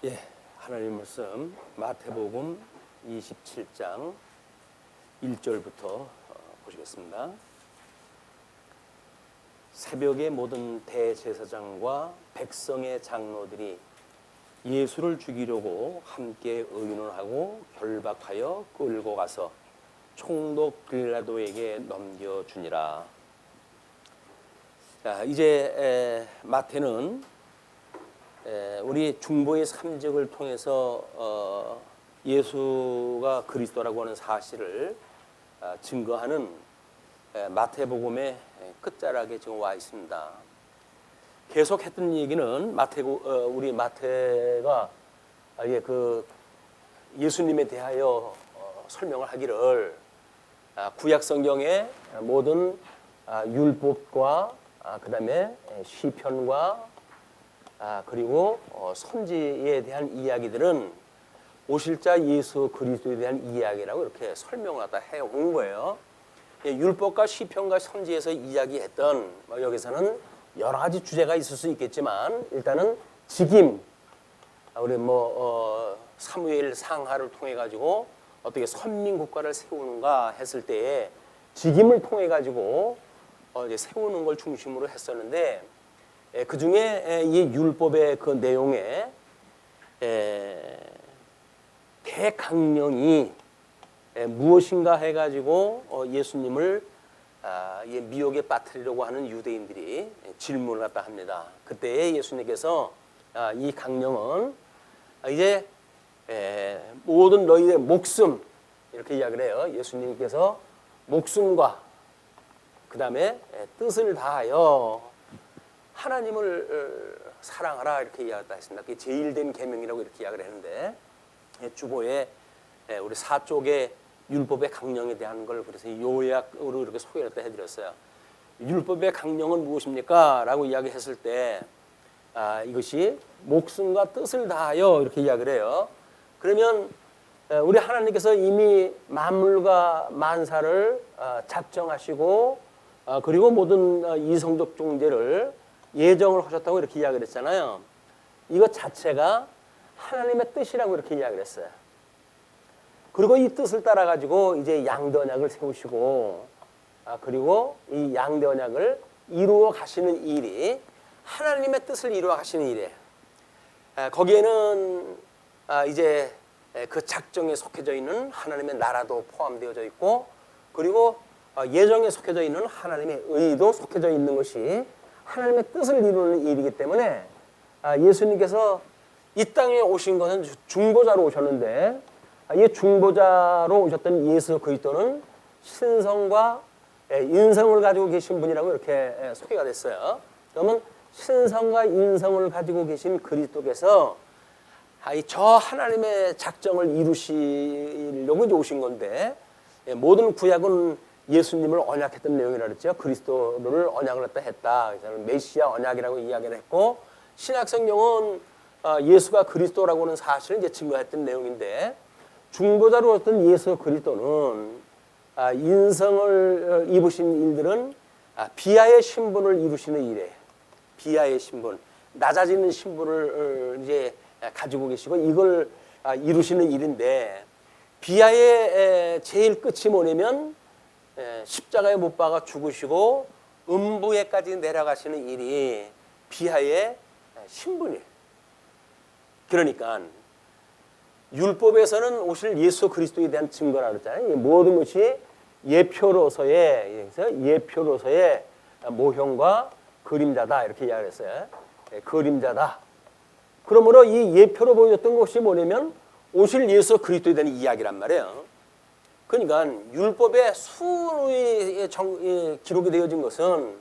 예, 하나님 말씀 마태복음 27장 1절부터 보시겠습니다. 새벽에 모든 대제사장과 백성의 장로들이 예수를 죽이려고 함께 의논하고 결박하여 끌고 가서 총독 빌라도에게 넘겨주니라. 자, 이제 마태는 우리 중보의 삼적을 통해서 예수가 그리스도라고 하는 사실을 증거하는 마태복음의 끝자락에 지금 와 있습니다. 계속 했던 얘기는 우리 마태가 그 예수님에 대하여 설명을 하기를 구약 성경의 모든 율법과 그다음에 시편과 그리고 선지에 대한 이야기들은 오실 자 예수 그리스도에 대한 이야기라고 이렇게 설명을 갖다 해온 거예요. 율법과 시편과 선지에서 이야기했던 여기서는 여러 가지 주제가 있을 수 있겠지만 일단은 직임, 우리 사무엘 상하를 통해 가지고 어떻게 선민 국가를 세우는가 했을 때에 직임을 통해 가지고 이제 세우는 걸 중심으로 했었는데. 그 중에 이 율법의 그 내용에 대강령이 무엇인가 해가지고 예수님을 미혹에 빠뜨리려고 하는 유대인들이 질문을 갖다 합니다. 그때 예수님께서 이 강령은 이제 모든 너희의 목숨 이렇게 이야기를 해요. 예수님께서 목숨과 그 다음에 뜻을 다하여 하나님을 사랑하라 이렇게 이야기했다 했습니다. 그게 제일된 계명이라고 이렇게 이야기를 했는데 주보에 우리 4쪽의 율법의 강령에 대한 걸 그래서 요약으로 이렇게 소개를 해드렸어요. 율법의 강령은 무엇입니까? 라고 이야기했을 때 이것이 목숨과 뜻을 다하여 이렇게 이야기를 해요. 그러면 우리 하나님께서 이미 만물과 만사를 작정하시고 그리고 모든 이성적 존재를 예정을 하셨다고 이렇게 이야기를 했잖아요. 이것 자체가 하나님의 뜻이라고 이렇게 이야기를 했어요. 그리고 이 뜻을 따라 가지고 이제 양대 언약을 세우시고 그리고 이 양대 언약을 이루어 가시는 일이 하나님의 뜻을 이루어 가시는 일이에요. 거기에는 이제 그 작정에 속해져 있는 하나님의 나라도 포함되어져 있고 그리고 예정에 속해져 있는 하나님의 의도 속해져 있는 것이 하나님의 뜻을 이루는 일이기 때문에 예수님께서 이 땅에 오신 것은 중보자로 오셨는데 이 중보자로 오셨던 예수 그리스도는 신성과 인성을 가지고 계신 분이라고 이렇게 소개가 됐어요. 그러면 신성과 인성을 가지고 계신 그리스도께서 저 하나님의 작정을 이루시려고 이제 오신 건데 모든 구약은 예수님을 언약했던 내용이라 그랬죠. 그리스도를 언약을 했다. 메시아 언약이라고 이야기를 했고 신약성경은 예수가 그리스도라고 하는 사실을 이제 증거했던 내용인데 중보자로 어떤 예수 그리스도는 인성을 입으신 일들은 비하의 신분을 이루시는 일이에요. 비하의 신분, 낮아지는 신분을 이제 가지고 계시고 이걸 이루시는 일인데 비하의 제일 끝이 뭐냐면 십자가에 못 박아 죽으시고 음부에까지 내려가시는 일이 비하의 신분이에요. 그러니까 율법에서는 오실 예수 그리스도에 대한 증거라 그랬잖아요. 모든 것이 예표로서의 모형과 그림자다 이렇게 이야기했어요. 그림자다. 그러므로 이 예표로 보여줬던 것이 뭐냐면 오실 예수 그리스도에 대한 이야기란 말이에요. 그러니까 율법의 수의 기록이 되어진 것은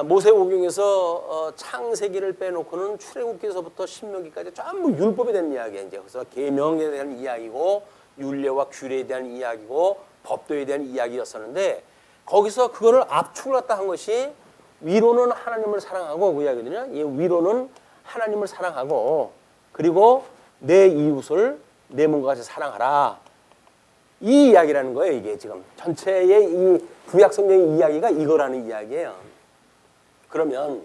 모세오경에서 창세기를 빼놓고는 출애굽기서부터 신명기까지 전부 율법에 대한 이야기예요. 이제 그래서 계명에 대한 이야기고 율례와 규례에 대한 이야기고 법도에 대한 이야기였었는데 거기서 그거를 압축을 갖다 한 것이 위로는 하나님을 사랑하고 그 이야기거든요. 이 위로는 하나님을 사랑하고 그리고 내 이웃을 내 몸과 같이 사랑하라. 이 이야기라는 거예요. 이게 지금 전체의 이 구약 성경의 이야기가 이거라는 이야기예요. 그러면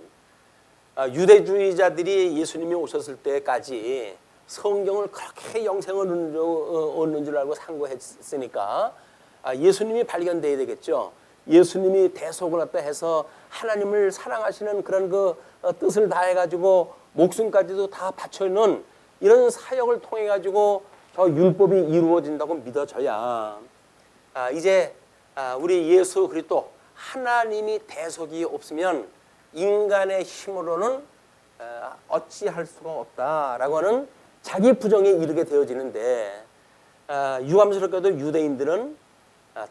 유대주의자들이 예수님이 오셨을 때까지 성경을 그렇게 영생을 얻는 줄 알고 상고했으니까 예수님이 발견돼야 되겠죠. 예수님이 대속을 갖다 해서 하나님을 사랑하시는 그런 그 뜻을 다해가지고 목숨까지도 다 바쳐놓은 이런 사역을 통해 가지고 저 율법이 이루어진다고 믿어져야 이제 우리 예수 그리스도 하나님이 대속이 없으면 인간의 힘으로는 어찌할 수가 없다라고 하는 자기 부정에 이르게 되어지는데 유감스럽게도 유대인들은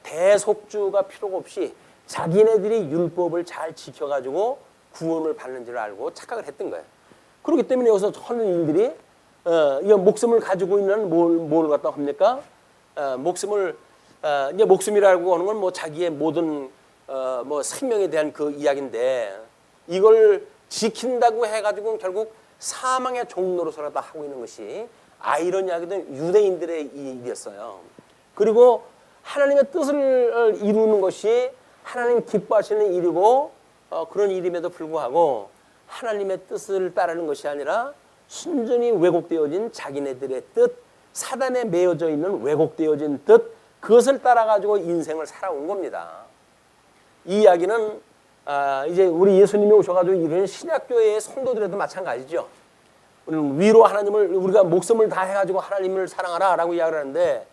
대속주가 필요가 없이 자기네들이 율법을 잘 지켜가지고 구원을 받는 줄 알고 착각을 했던 거예요. 그렇기 때문에 여기서 하는 일들이 이 목숨을 가지고 있는 뭘 갖다 합니까? 목숨을 이제 목숨이라고 하는 건 뭐 자기의 모든 뭐 생명에 대한 그 이야기인데 이걸 지킨다고 해가지고 결국 사망의 종로로서라도 하고 있는 것이 아이러니하게도 유대인들의 일이었어요. 그리고 하나님의 뜻을 이루는 것이 하나님 기뻐하시는 일이고 그런 일임에도 불구하고 하나님의 뜻을 따르는 것이 아니라 순전히 왜곡되어진 자기네들의 뜻, 사단에 매여져 있는 왜곡되어진 뜻, 그것을 따라가지고 인생을 살아온 겁니다. 이 이야기는 이제 우리 예수님이 오셔가지고 이런 신약교회의 성도들에도 마찬가지죠. 우리는 위로 하나님을 우리가 목숨을 다 해가지고 하나님을 사랑하라라고 이야기를 하는데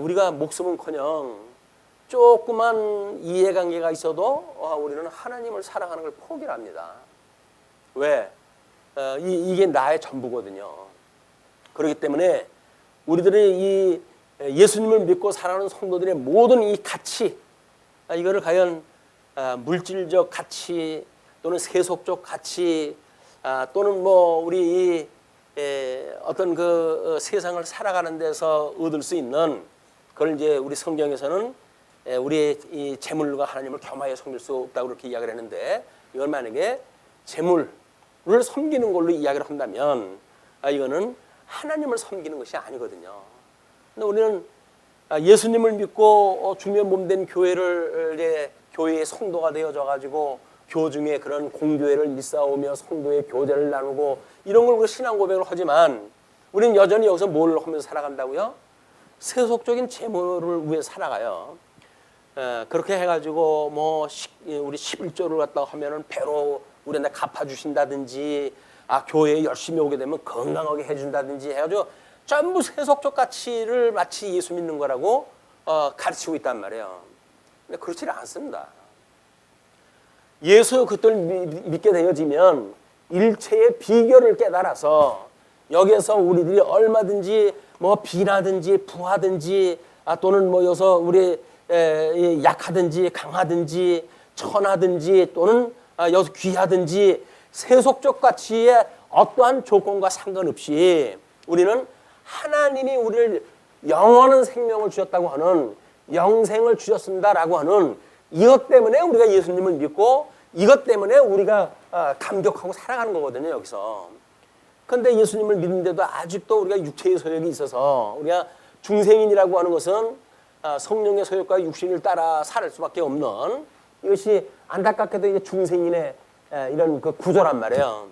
우리가 목숨은커녕 조그만 이해관계가 있어도 우리는 하나님을 사랑하는 걸 포기를 합니다. 왜? 이게 나의 전부거든요. 그렇기 때문에 우리들이 이 예수님을 믿고 살아가는 성도들의 모든 이 가치, 이거를 과연 물질적 가치 또는 세속적 가치 또는 뭐 우리 어떤 그 세상을 살아가는 데서 얻을 수 있는 그걸 이제 우리 성경에서는 우리의 이 재물과 하나님을 겸하여 섬길 수 없다고 그렇게 이야기를 했는데 이걸 만약에 재물을 섬기는 걸로 이야기를 한다면 이거는 하나님을 섬기는 것이 아니거든요. 근데 우리는 예수님을 믿고 주면 몸된 교회를 이제 교회의 성도가 되어져 가지고 교중에 그런 공교회를 일싸오며 성도의 교제를 나누고 이런 걸 신앙 고백을 하지만 우리는 여전히 여기서 뭘 하면서 살아간다고요? 세속적인 재물을 위해 살아가요. 그렇게 해가지고 뭐 우리 11조를 갖다가 하면은 배로 우리한테 갚아주신다든지 교회에 열심히 오게 되면 건강하게 해준다든지 해가지고 전부 세속적 가치를 마치 예수 믿는 거라고 가르치고 있단 말이에요. 근데 그렇지 않습니다. 예수 그들을 믿게 되어지면 일체의 비결을 깨달아서 여기에서 우리들이 얼마든지 뭐 비나든지 부하든지 또는 뭐 여기서 우리 약하든지 강하든지 천하든지 또는 여기서 귀하든지 세속적 가치의 어떠한 조건과 상관없이 우리는 하나님이 우리를 영원한 생명을 주셨다고 하는 영생을 주셨습니다라고 하는 이것 때문에 우리가 예수님을 믿고 이것 때문에 우리가 감격하고 살아가는 거거든요. 여기서. 그런데 예수님을 믿는데도 아직도 우리가 육체의 소욕이 있어서 우리가 중생인이라고 하는 것은 성령의 소욕과 육신을 따라 살 수밖에 없는 이것이 안타깝게도 이제 중생인의 이런 그 구조란 말이에요.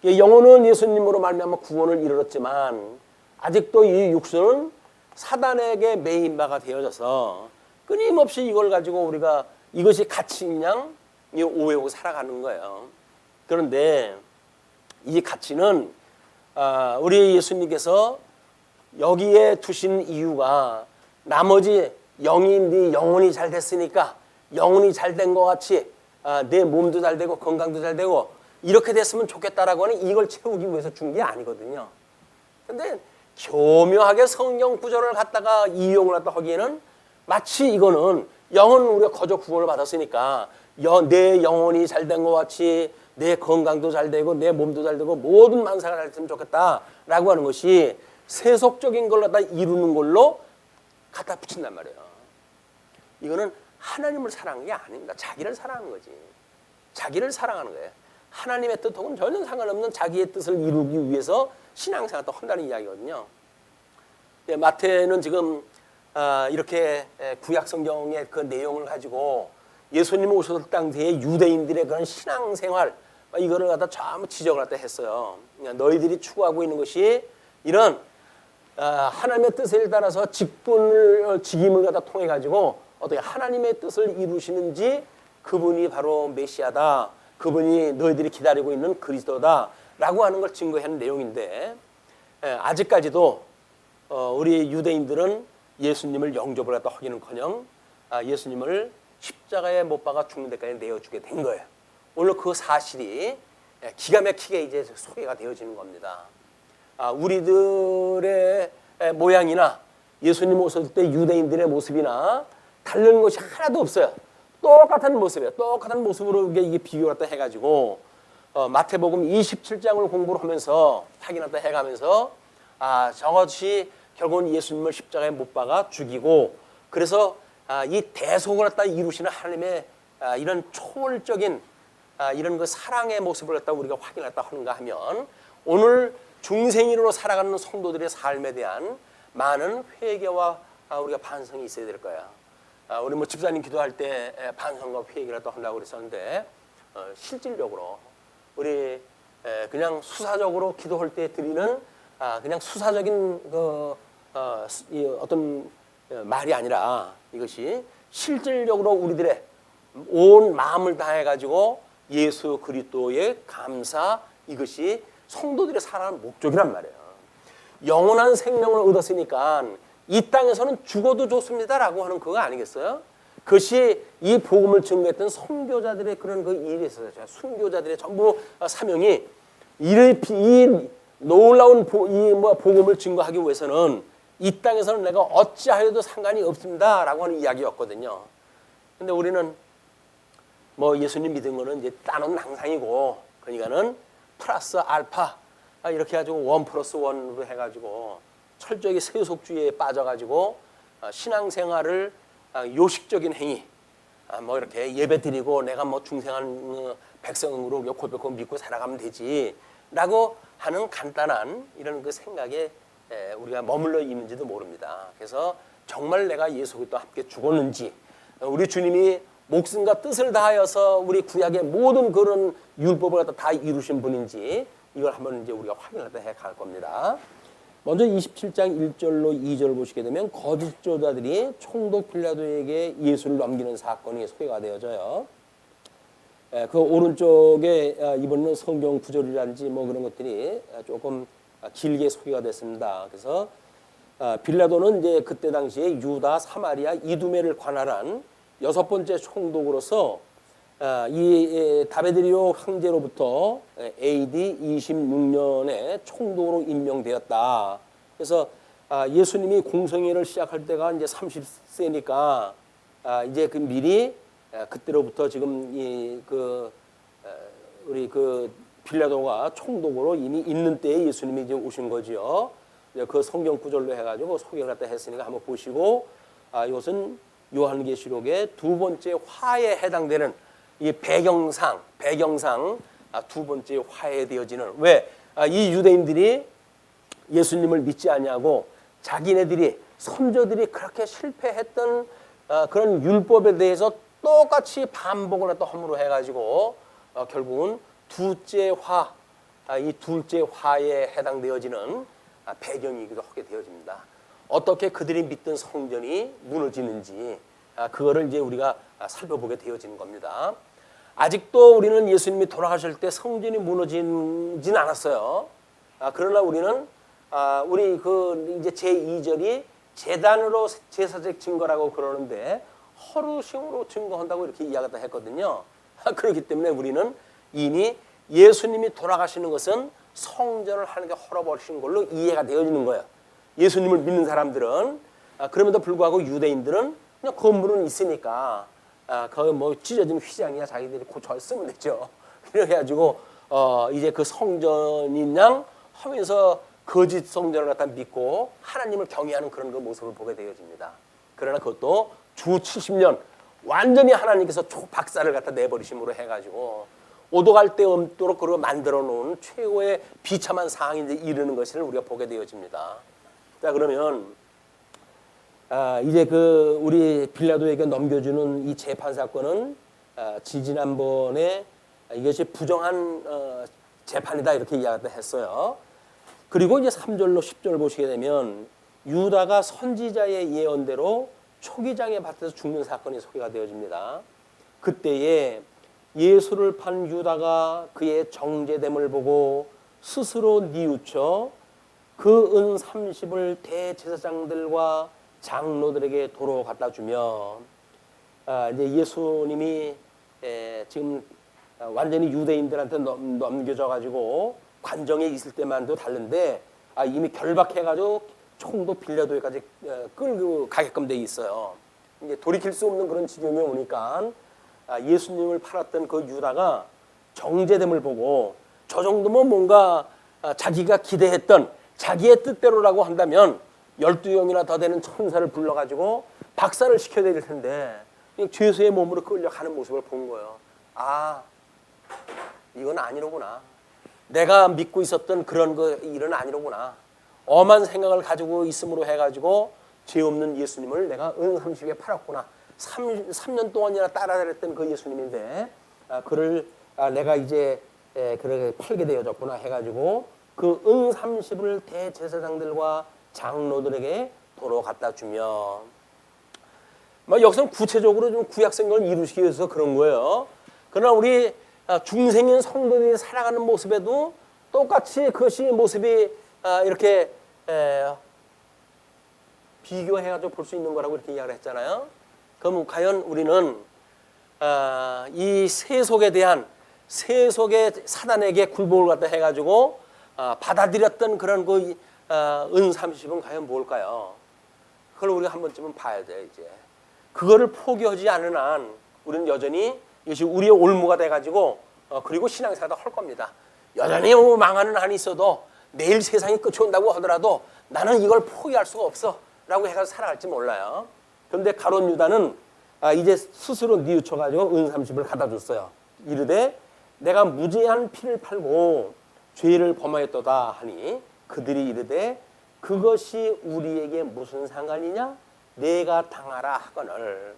영혼은 예수님으로 말미암아 구원을 이르렀지만 아직도 이 육신은 사단에게 매인 바가 되어져서 끊임없이 이걸 가지고 우리가 이것이 가치인 양 오해하고 살아가는 거예요. 그런데 이 가치는 우리 예수님께서 여기에 두신 이유가 나머지 네 영혼이 잘 됐으니까 영혼이 잘 된 것 같이 내 몸도 잘 되고 건강도 잘 되고 이렇게 됐으면 좋겠다라고 하는 이걸 채우기 위해서 준 게 아니거든요. 근데 교묘하게 성경 구절을 갖다가 이용을 갖다 하기에는 마치 이거는 영혼 우리가 거저 구원을 받았으니까 내 영혼이 잘 된 것 같이 내 건강도 잘 되고 내 몸도 잘 되고 모든 만사가 잘 됐으면 좋겠다라고 하는 것이 세속적인 걸 갖다 이루는 걸로 갖다 붙인단 말이에요. 이거는 하나님을 사랑하는 게 아닙니다. 자기를 사랑하는 거지. 자기를 사랑하는 거예요. 하나님의 뜻하고는 전혀 상관없는 자기의 뜻을 이루기 위해서 신앙생활을 또 한다는 이야기거든요. 마태는 지금 이렇게 구약 성경의 그 내용을 가지고 예수님 오셨을 당시에 유대인들의 그런 신앙생활 이거를 갖다 전부 지적을 갖다 했어요. 너희들이 추구하고 있는 것이 이런 하나님의 뜻에 따라서 직임을 갖다 통해 가지고 어떻게 하나님의 뜻을 이루시는지 그분이 바로 메시아다. 그분이 너희들이 기다리고 있는 그리스도다라고 하는 걸 증거하는 내용인데 아직까지도 우리 유대인들은 예수님을 영접을 갖다 하기는커녕 예수님을 십자가에 못 박아 죽는 데까지 내어주게 된 거예요. 오늘 그 사실이 기가 막히게 이제 소개가 되어지는 겁니다. 우리들의 모양이나 예수님 오실 때 유대인들의 모습이나 다른 것이 하나도 없어요. 똑같은 모습이에요. 똑같은 모습으로 이게 비교를 갖다 해가지고 마태복음 27장을 공부를 하면서 확인했다 해가면서 저것이 결국은 예수님을 십자가에 못 박아 죽이고 그래서 이 대속을 갖다 이루시는 하나님의 이런 초월적인 이런 그 사랑의 모습을 갖다 우리가 확인했다 하는가 하면 오늘 중생인으로 살아가는 성도들의 삶에 대한 많은 회개와 우리가 반성이 있어야 될 거야. 우리 뭐 집사님 기도할 때 반성과 회개를 또 한다고 그랬었는데 실질적으로 우리 그냥 수사적으로 기도할 때 드리는 그냥 수사적인 어떤 말이 아니라 이것이 실질적으로 우리들의 온 마음을 다해 가지고 예수 그리스도의 감사 이것이 성도들의 살아가는 목적이란 말이에요. 영원한 생명을 얻었으니까 이 땅에서는 죽어도 좋습니다라고 하는 그거 아니겠어요? 그것이 이 복음을 증거했던 선교자들의 그런 그 일이 있었어요. 순교자들의 전부 사명이 이 놀라운 복음을 증거하기 위해서는 이 땅에서는 내가 어찌하여도 상관이 없습니다라고 하는 이야기였거든요. 근데 우리는 뭐 예수님 믿은 거는 이제 따놓은 항상이고 그러니까는 플러스 알파 이렇게 해가지고 1+1으로 해가지고 철저하게 세속주의에 빠져가지고 신앙생활을 요식적인 행위 뭐 이렇게 예배드리고 내가 뭐 중생한 백성으로 고백하고 믿고 살아가면 되지라고 하는 간단한 이런 그 생각에 우리가 머물러 있는지도 모릅니다. 그래서 정말 내가 예수 그리스도와 함께 죽었는지 우리 주님이 목숨과 뜻을 다하여서 우리 구약의 모든 그런 율법을 갖다 다 이루신 분인지 이걸 한번 이제 우리가 확인을 해 갈 겁니다. 먼저 27장 1절로 2절 보시게 되면 거짓 교사들이 총독 빌라도에게 예수를 넘기는 사건이 소개가 되어져요. 그 오른쪽에 이번에는 성경 구절이라든지 뭐 그런 것들이 조금 길게 소개가 됐습니다. 그래서 빌라도는 이제 그때 당시에 유다, 사마리아, 이두메를 관할한 6번째 총독으로서 이 다베드리오 황제로부터 AD 26년에 총독으로 임명되었다. 그래서 예수님이 공생애를 시작할 때가 이제 30세니까 이제 그 미리 그때로부터 지금 우리 그 빌라도가 총독으로 이미 있는 때에 예수님이 이제 오신 거지요. 그 성경 구절로 해가지고 소개를 갖다 했으니까 한번 보시고 이것은 요한계시록의 두 번째 화에 해당되는 이 배경상 두 번째 화에 되어지는 왜 이 유대인들이 예수님을 믿지 아니하고 자기네들이 선조들이 그렇게 실패했던 그런 율법에 대해서 똑같이 반복을 또 허물어 해가지고 결국은 둘째 화, 이 둘째 화에 해당되어지는 배경이기도 하게 되어집니다. 어떻게 그들이 믿던 성전이 무너지는지 그거를 이제 우리가 살펴보게 되어지는 겁니다. 아직도 우리는 예수님이 돌아가실 때 성전이 무너지진 않았어요. 그러나 우리는 우리 그 이제 제2절이 제단으로 제사적 증거라고 그러는데 허루심으로 증거한다고 이렇게 이야기를 했거든요. 그렇기 때문에 우리는 이미 예수님이 돌아가시는 것은 성전을 하는 게 헐어버리신 걸로 이해가 되어지는 거예요. 예수님을 믿는 사람들은 그럼에도 불구하고 유대인들은 그냥 건물은 있으니까 거기 뭐 찢어진 휘장이야 자기들이 고쳐 쓰면 되죠. 그래가지고 이제 그 성전인 양 하면서 거짓 성전을 갖다 믿고 하나님을 경외하는 그런 그 모습을 보게 되어집니다. 그러나 그것도 주 70년 완전히 하나님께서 박살을 갖다 내버리심으로 해가지고 오도갈 데 없도록 그걸 만들어 놓은 최고의 비참한 상황이 이제 이르는 것을 우리가 보게 되어집니다. 자 그러면 이제 그 우리 빌라도에게 넘겨주는 이 재판 사건은 지지난번에 이것이 부정한 재판이다 이렇게 이야기했어요. 그리고 이제 3절로 10절 보시게 되면 유다가 선지자의 예언대로 초기장의 밭에서 죽는 사건이 소개가 되어집니다. 그때에 예수를 판 유다가 그의 정죄됨을 보고 스스로 뉘우쳐 그 은 30을 대제사장들과 장로들에게 도로 갖다 주며 이제 예수님이 지금 완전히 유대인들한테 넘겨져 가지고 관정에 있을 때만도 다른데 이미 결박해 가지고 총도 빌려도까지 끌고 가게끔 돼 있어요. 이제 돌이킬 수 없는 그런 지경이 오니까 예수님을 팔았던 그 유다가 정죄됨을 보고 저 정도면 뭔가 자기가 기대했던 자기의 뜻대로라고 한다면 12영이나 더 되는 천사를 불러가지고 박살을 시켜야 될 텐데 죄수의 몸으로 끌려가는 모습을 본 거예요. 이건 아니로구나. 내가 믿고 있었던 그런 일은 아니로구나. 엄한 생각을 가지고 있음으로 해가지고 죄 없는 예수님을 내가 은 30에 팔았구나. 3년 동안이나 따라다녔던 그 예수님인데 그를 내가 이제 그렇게 팔게 되어졌구나 해가지고 그 은 30을 대제사장들과 장로들에게 도로 갖다 주며 여기서는 구체적으로 좀 구약 성경을 이루시기 위해서 그런 거예요. 그러나 우리 중생인 성도들이 살아가는 모습에도 똑같이 그것이 모습이 이렇게 비교해가지고 볼 수 있는 거라고 이렇게 이야기를 했잖아요. 그럼 과연 우리는 이 세속에 대한 세속의 사단에게 굴복을 갖다 해가지고 받아들였던 그런 그 은 30은 과연 뭘까요? 그걸 우리가 한 번쯤은 봐야 돼 이제. 그거를 포기하지 않은 한 우리는 여전히 이것이 우리의 올무가 돼가지고 그리고 신앙생활도 할 겁니다. 여전히 망하는 한이 있어도 내일 세상이 끝이 온다고 하더라도 나는 이걸 포기할 수가 없어 라고 해서 살아갈지 몰라요. 그런데 가룟 유다는 이제 스스로 뉘우쳐가지고 은 30을 갖다 줬어요. 이르되 내가 무죄한 피를 팔고 죄를 범하였도다 하니 그들이 이르되 그것이 우리에게 무슨 상관이냐? 내가 당하라 하거늘.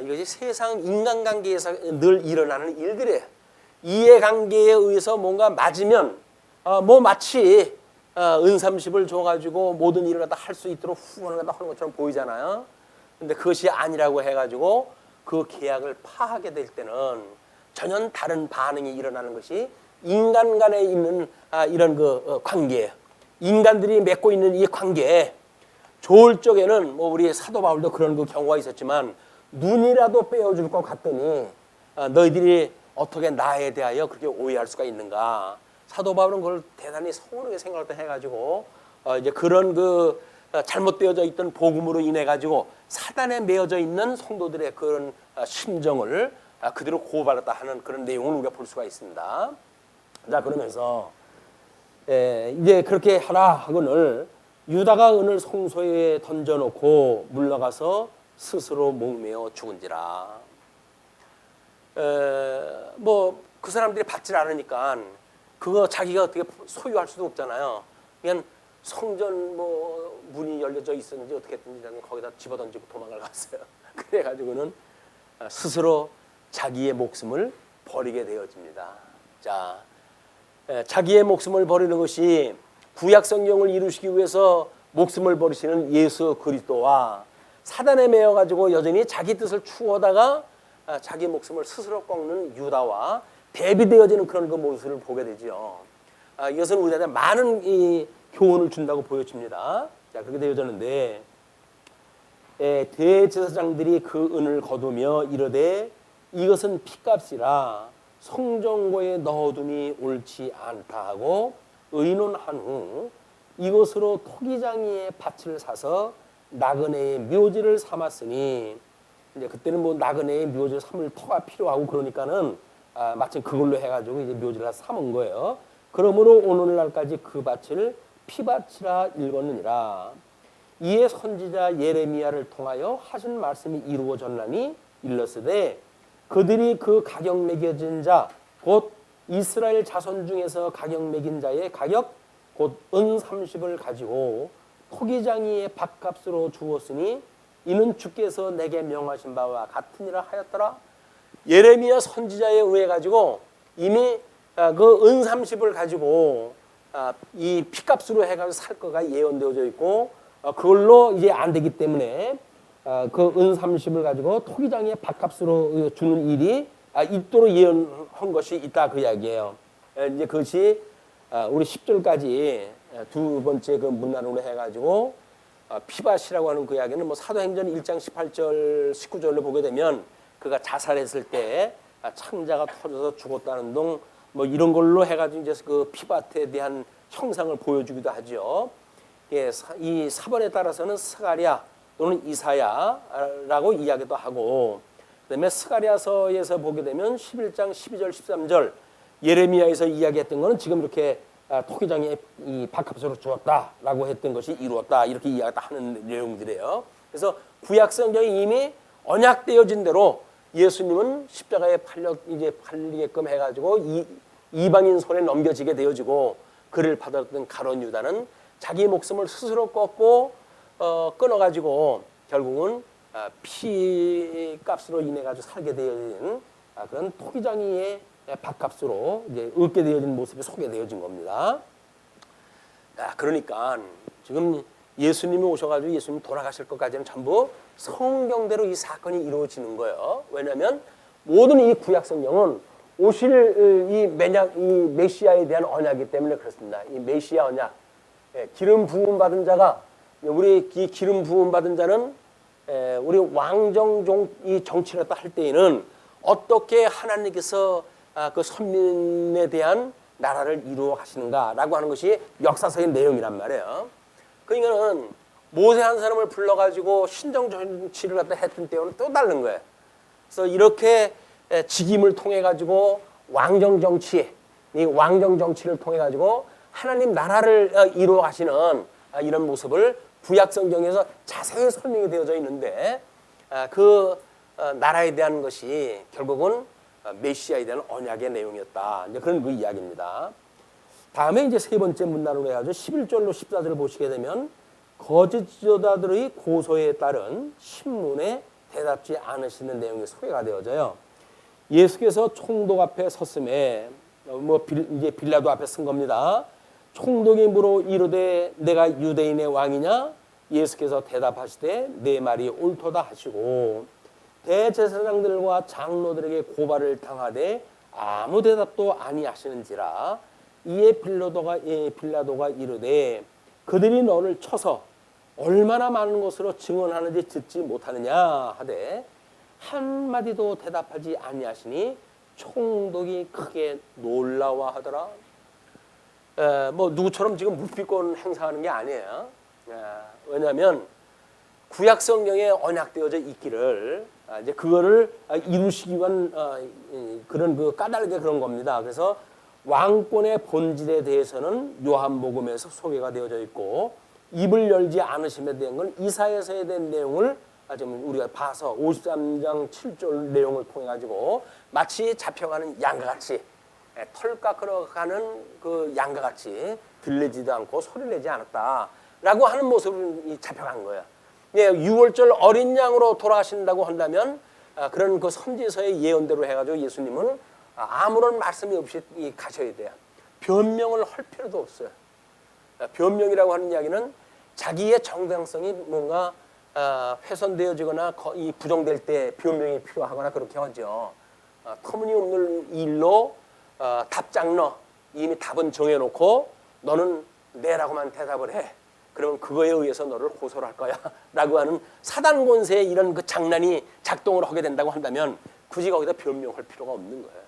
이것이 세상 인간관계에서 늘 일어나는 일들이에요. 이해관계에 의해서 뭔가 맞으면 마치 은 30을 줘가지고 모든 일을 갖다 할 수 있도록 후원을 갖다 하는 것처럼 보이잖아요. 근데 그것이 아니라고 해가지고 그 계약을 파하게 될 때는 전혀 다른 반응이 일어나는 것이 인간 간에 있는 이런 그 관계예요. 인간들이 맺고 있는 이 관계, 좋을 적에는 우리 사도 바울도 그런 그 경우가 있었지만 눈이라도 빼어줄 것 같더니 너희들이 어떻게 나에 대하여 그렇게 오해할 수가 있는가? 사도 바울은 그걸 대단히 서운하게 생각을 해가지고 이제 그런 그 잘못되어져 있던 복음으로 인해 가지고 사단에 매어져 있는 성도들의 그런 심정을 그대로 고발했다 하는 그런 내용을 우리가 볼 수가 있습니다. 자, 그러면서 이제 그렇게 하라 하거늘 유다가 은을 성소에 던져놓고 물러가서 스스로 목매어 죽은지라. 그 사람들이 받질 않으니까 그거 자기가 어떻게 소유할 수도 없잖아요. 그냥 성전 문이 열려져 있었는지 어떻게 했든지 거기다 집어던지고 도망을 갔어요. 그래가지고는 스스로 자기의 목숨을 버리게 되어집니다. 자, 자기의 목숨을 버리는 것이 구약 성경을 이루시기 위해서 목숨을 버리시는 예수 그리스도와 사단에 매여 가지고 여전히 자기 뜻을 추구하다가 자기 목숨을 스스로 꺾는 유다와 대비되어지는 그런 그 모습을 보게 되죠. 이것은 우리한테 많은 이 교훈을 준다고 보여집니다. 자, 그렇게 되어졌는데 대제사장들이 그 은을 거두며 이르되 이것은 피값이라 성전고에 넣어둠이 옳지 않다 하고 의논한 후 이것으로 토기장이의 밭을 사서 나그네의 묘지를 삼았으니 이제 그때는 나그네의 묘지를 삼을 터가 필요하고 그러니까는 마침 그걸로 해가지고 이제 묘지를 삼은 거예요. 그러므로 오늘날까지 그 밭을 피밭이라 읽었느니라. 이에 선지자 예레미야를 통하여 하신 말씀이 이루어졌나니 일렀으되 그들이 그 가격 매겨진 자 곧 이스라엘 자손 중에서 가격 매긴 자의 가격 곧 은 30을 가지고 토기장이의 밭값으로 주었으니 이는 주께서 내게 명하신 바와 같으니라 하였더라. 예레미야 선지자에 의해 가지고 이미 그 은30을 가지고 이 피값으로 해가지고 살 거가 예언되어져 있고 그걸로 이제 안 되기 때문에 그 은30을 가지고 토기장의 밥값으로 주는 일이 있도록 예언한 것이 있다 그 이야기예요. 이제 그것이 우리 10절까지 두 번째 그 문란으로 해가지고 피밭이라고 하는 그 이야기는 뭐 사도행전 1장 18절 19절로 보게 되면 그가 자살했을 때 창자가 터져서 죽었다는 등 뭐 이런 걸로 해가지고 이제 그 피밭에 대한 형상을 보여주기도 하죠. 예, 이 사본에 따라서는 스가랴 또는 이사야라고 이야기도 하고, 그다음에 스가랴서에서 보게 되면 11장 12절 13절 예레미야에서 이야기했던 것은 지금 이렇게 토기장에 이 밥값으로 주었다라고 했던 것이 이루었다 이렇게 이야기를 하는 내용들이에요. 그래서 구약 성경이 이미 언약되어진 대로 예수님은 십자가에 팔리게끔 해가지고 이방인 손에 넘겨지게 되어지고 그를 받았던 가룟 유다는 자기 목숨을 스스로 끊어가지고 결국은 피값으로 인해 가지고 살게 되어진 그런 토기장이의 밥값으로 이제 얻게 되어진 모습이 소개되어진 겁니다. 그러니까 지금 예수님이 오셔가지고 예수님 돌아가실 것까지는 전부 성경대로 이 사건이 이루어지는 거예요. 왜냐하면 모든 이 구약 성경은 오실 이 메시아에 대한 언약이기 때문에 그렇습니다. 이 메시아 언약, 기름 부음 받은 자가 우리 이 기름 부음 받은 자는 우리 왕정 이 정치를 할 때에는 어떻게 하나님께서 그 선민에 대한 나라를 이루어 가시는가라고 하는 것이 역사적인 내용이란 말이에요. 그러니까는 모세 한 사람을 불러가지고 신정 정치를 갖다 했던 때와는 또 다른 거예요. 그래서 이렇게 직임을 통해 가지고 왕정 정치, 이 왕정 정치를 통해 가지고 하나님 나라를 이루어 가시는 이런 모습을 구약 성경에서 자세히 설명이 되어져 있는데 그 나라에 대한 것이 결국은 메시아에 대한 언약의 내용이었다. 이제 그런 그 이야기입니다. 다음에 이제 세 번째 문단으로 해가지고 11절로 14절을 보시게 되면 거짓 지도자들의 고소에 따른 신문에 대답지 않으시는 내용이 소개가 되어져요. 예수께서 총독 앞에 섰음에 이제 빌라도 앞에 선 겁니다. 총독이 물어 이르되 내가 유대인의 왕이냐? 예수께서 대답하시되 내 말이 옳도다 하시고 대제사장들과 장로들에게 고발을 당하되 아무 대답도 아니하시는지라. 이에 빌라도가 이르되 그들이 너를 쳐서 얼마나 많은 것으로 증언하는지 듣지 못하느냐 하되 한마디도 대답하지 아니하시니 총독이 크게 놀라워하더라. 뭐 누구처럼 지금 묵비권 행사하는 게 아니에요. 왜냐하면 구약 성경에 언약되어져 있기를 이제 그거를 이루시기 위한 그런 그 까닭에 그런 겁니다. 그래서 왕권의 본질에 대해서는 요한복음에서 소개가 되어져 있고 입을 열지 않으심에 대한 건 이사야서에 대한 내용을 좀 우리가 봐서 53장 7절 내용을 통해 가지고 마치 잡혀가는 양과 같이 털 깎으러 가는 그 양과 같이 들리지도 않고 소리 내지 않았다라고 하는 모습을 잡혀간 거예요. 6월절 어린 양으로 돌아가신다고 한다면 그런 그 선지서의 예언대로 해가지고 예수님은 아무런 말씀이 없이 가셔야 돼요. 변명을 할 필요도 없어요. 변명이라고 하는 이야기는 자기의 정당성이 뭔가 훼손되어지거나 부정될 때 변명이 필요하거나 그렇게 하죠. 터무니없는 일로 답장 넣어 이미 답은 정해놓고 너는 네라고만 대답을 해. 그러면 그거에 의해서 너를 고소를 할 거야 라고 하는 사단 권세의 이런 그 장난이 작동을 하게 된다고 한다면 굳이 거기다 변명할 필요가 없는 거예요.